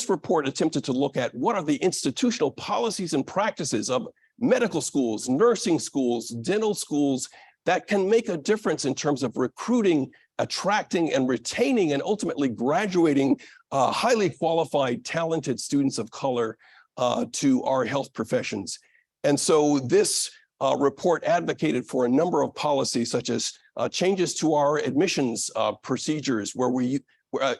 report attempted to look at what are the institutional policies and practices of medical schools, nursing schools, dental schools that can make a difference in terms of recruiting, attracting, and retaining, and ultimately graduating highly qualified, talented students of color to our health professions. And so this report advocated for a number of policies, such as changes to our admissions procedures, where we're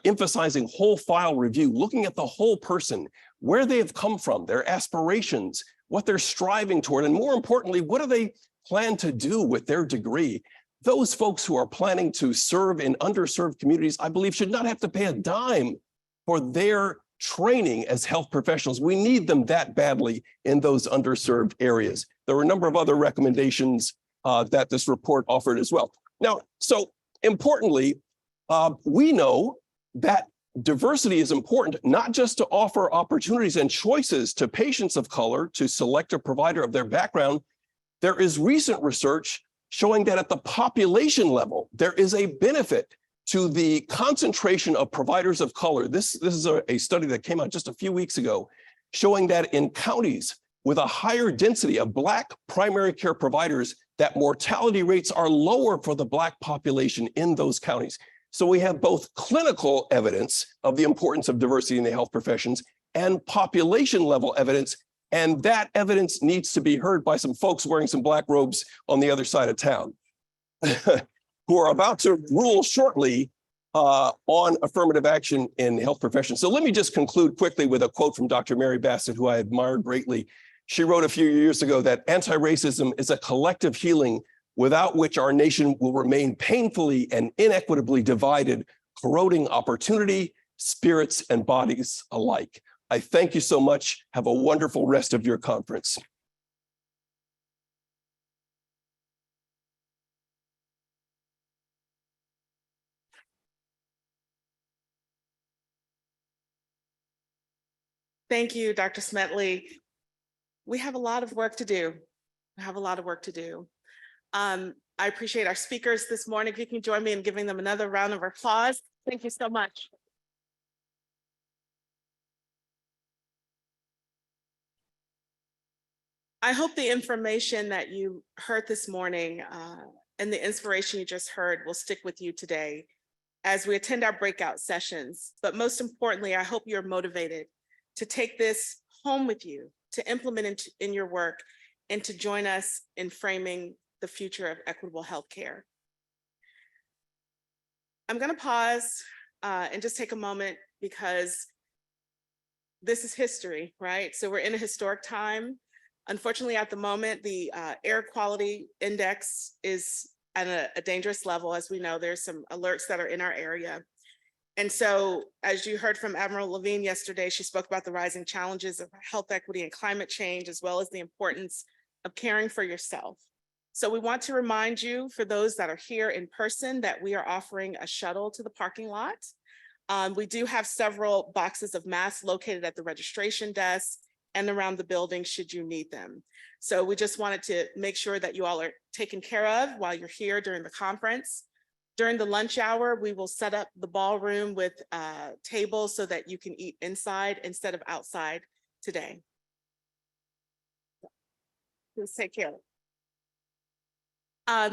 emphasizing whole file review, looking at the whole person, where they have come from, their aspirations, what they're striving toward, and more importantly, what do they plan to do with their degree? Those folks who are planning to serve in underserved communities, I believe, should not have to pay a dime for their training as health professionals. We need them that badly in those underserved areas. There were a number of other recommendations that this report offered as well. Now, so importantly, we know that diversity is important, not just to offer opportunities and choices to patients of color to select a provider of their background. There is recent research showing that at the population level, there is a benefit to the concentration of providers of color. This is a study that came out just a few weeks ago, showing that in counties with a higher density of Black primary care providers, that mortality rates are lower for the Black population in those counties. So we have both clinical evidence of the importance of diversity in the health professions and population level evidence. And that evidence needs to be heard by some folks wearing some black robes on the other side of town who are about to rule shortly on affirmative action in health professions. So let me just conclude quickly with a quote from Dr. Mary Bassett, who I admire greatly. She wrote a few years ago that anti-racism is a collective healing without which our nation will remain painfully and inequitably divided, corroding opportunity, spirits, and bodies alike. I thank you so much. Have a wonderful rest of your conference. Thank you, Dr. Smetley. We have a lot of work to do. We have a lot of work to do. I appreciate our speakers this morning. If you can join me in giving them another round of applause. Thank you so much. I hope the information that you heard this morning and the inspiration you just heard will stick with you today as we attend our breakout sessions. But most importantly, I hope you're motivated to take this home with you, to implement in your work, and to join us in framing the future of equitable healthcare. I'm going to pause and just take a moment because this is history, right? So we're in a historic time. Unfortunately, at the moment, the air quality index is at a dangerous level. As we know, there's some alerts that are in our area. And so, as you heard from Admiral Levine yesterday, she spoke about the rising challenges of health equity and climate change, as well as the importance of caring for yourself. So we want to remind you, for those that are here in person, that we are offering a shuttle to the parking lot. We do have several boxes of masks located at the registration desk and around the building should you need them. So we just wanted to make sure that you all are taken care of while you're here during the conference. During the lunch hour, we will set up the ballroom with tables so that you can eat inside instead of outside today. Please take care.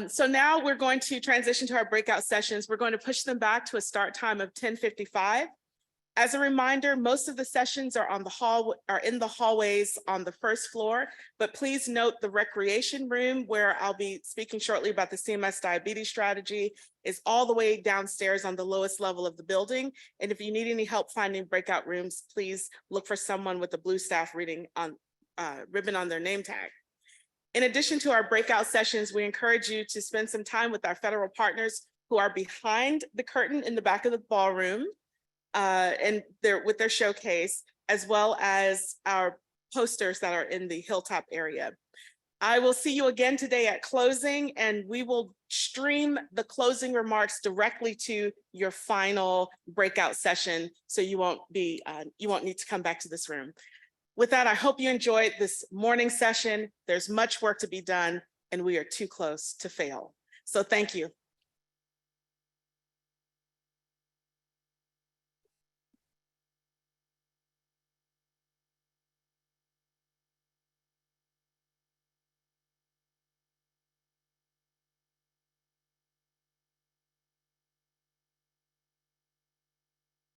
So now we're going to transition to our breakout sessions. We're going to push them back to a start time of 10:55. As a reminder, most of the sessions are in the hallways on the first floor, but please note the recreation room, where I'll be speaking shortly about the CMS diabetes strategy, is all the way downstairs on the lowest level of the building. And if you need any help finding breakout rooms, please look for someone with a blue staff ribbon on their name tag. In addition to our breakout sessions, we encourage you to spend some time with our federal partners who are behind the curtain in the back of the ballroom. And with their showcase, as well as our posters that are in the Hilltop area. I will see you again today at closing, and we will stream the closing remarks directly to your final breakout session, so you won't need to come back to this room. With that, I hope you enjoyed this morning session. There's much work to be done, and we are too close to fail. So thank you.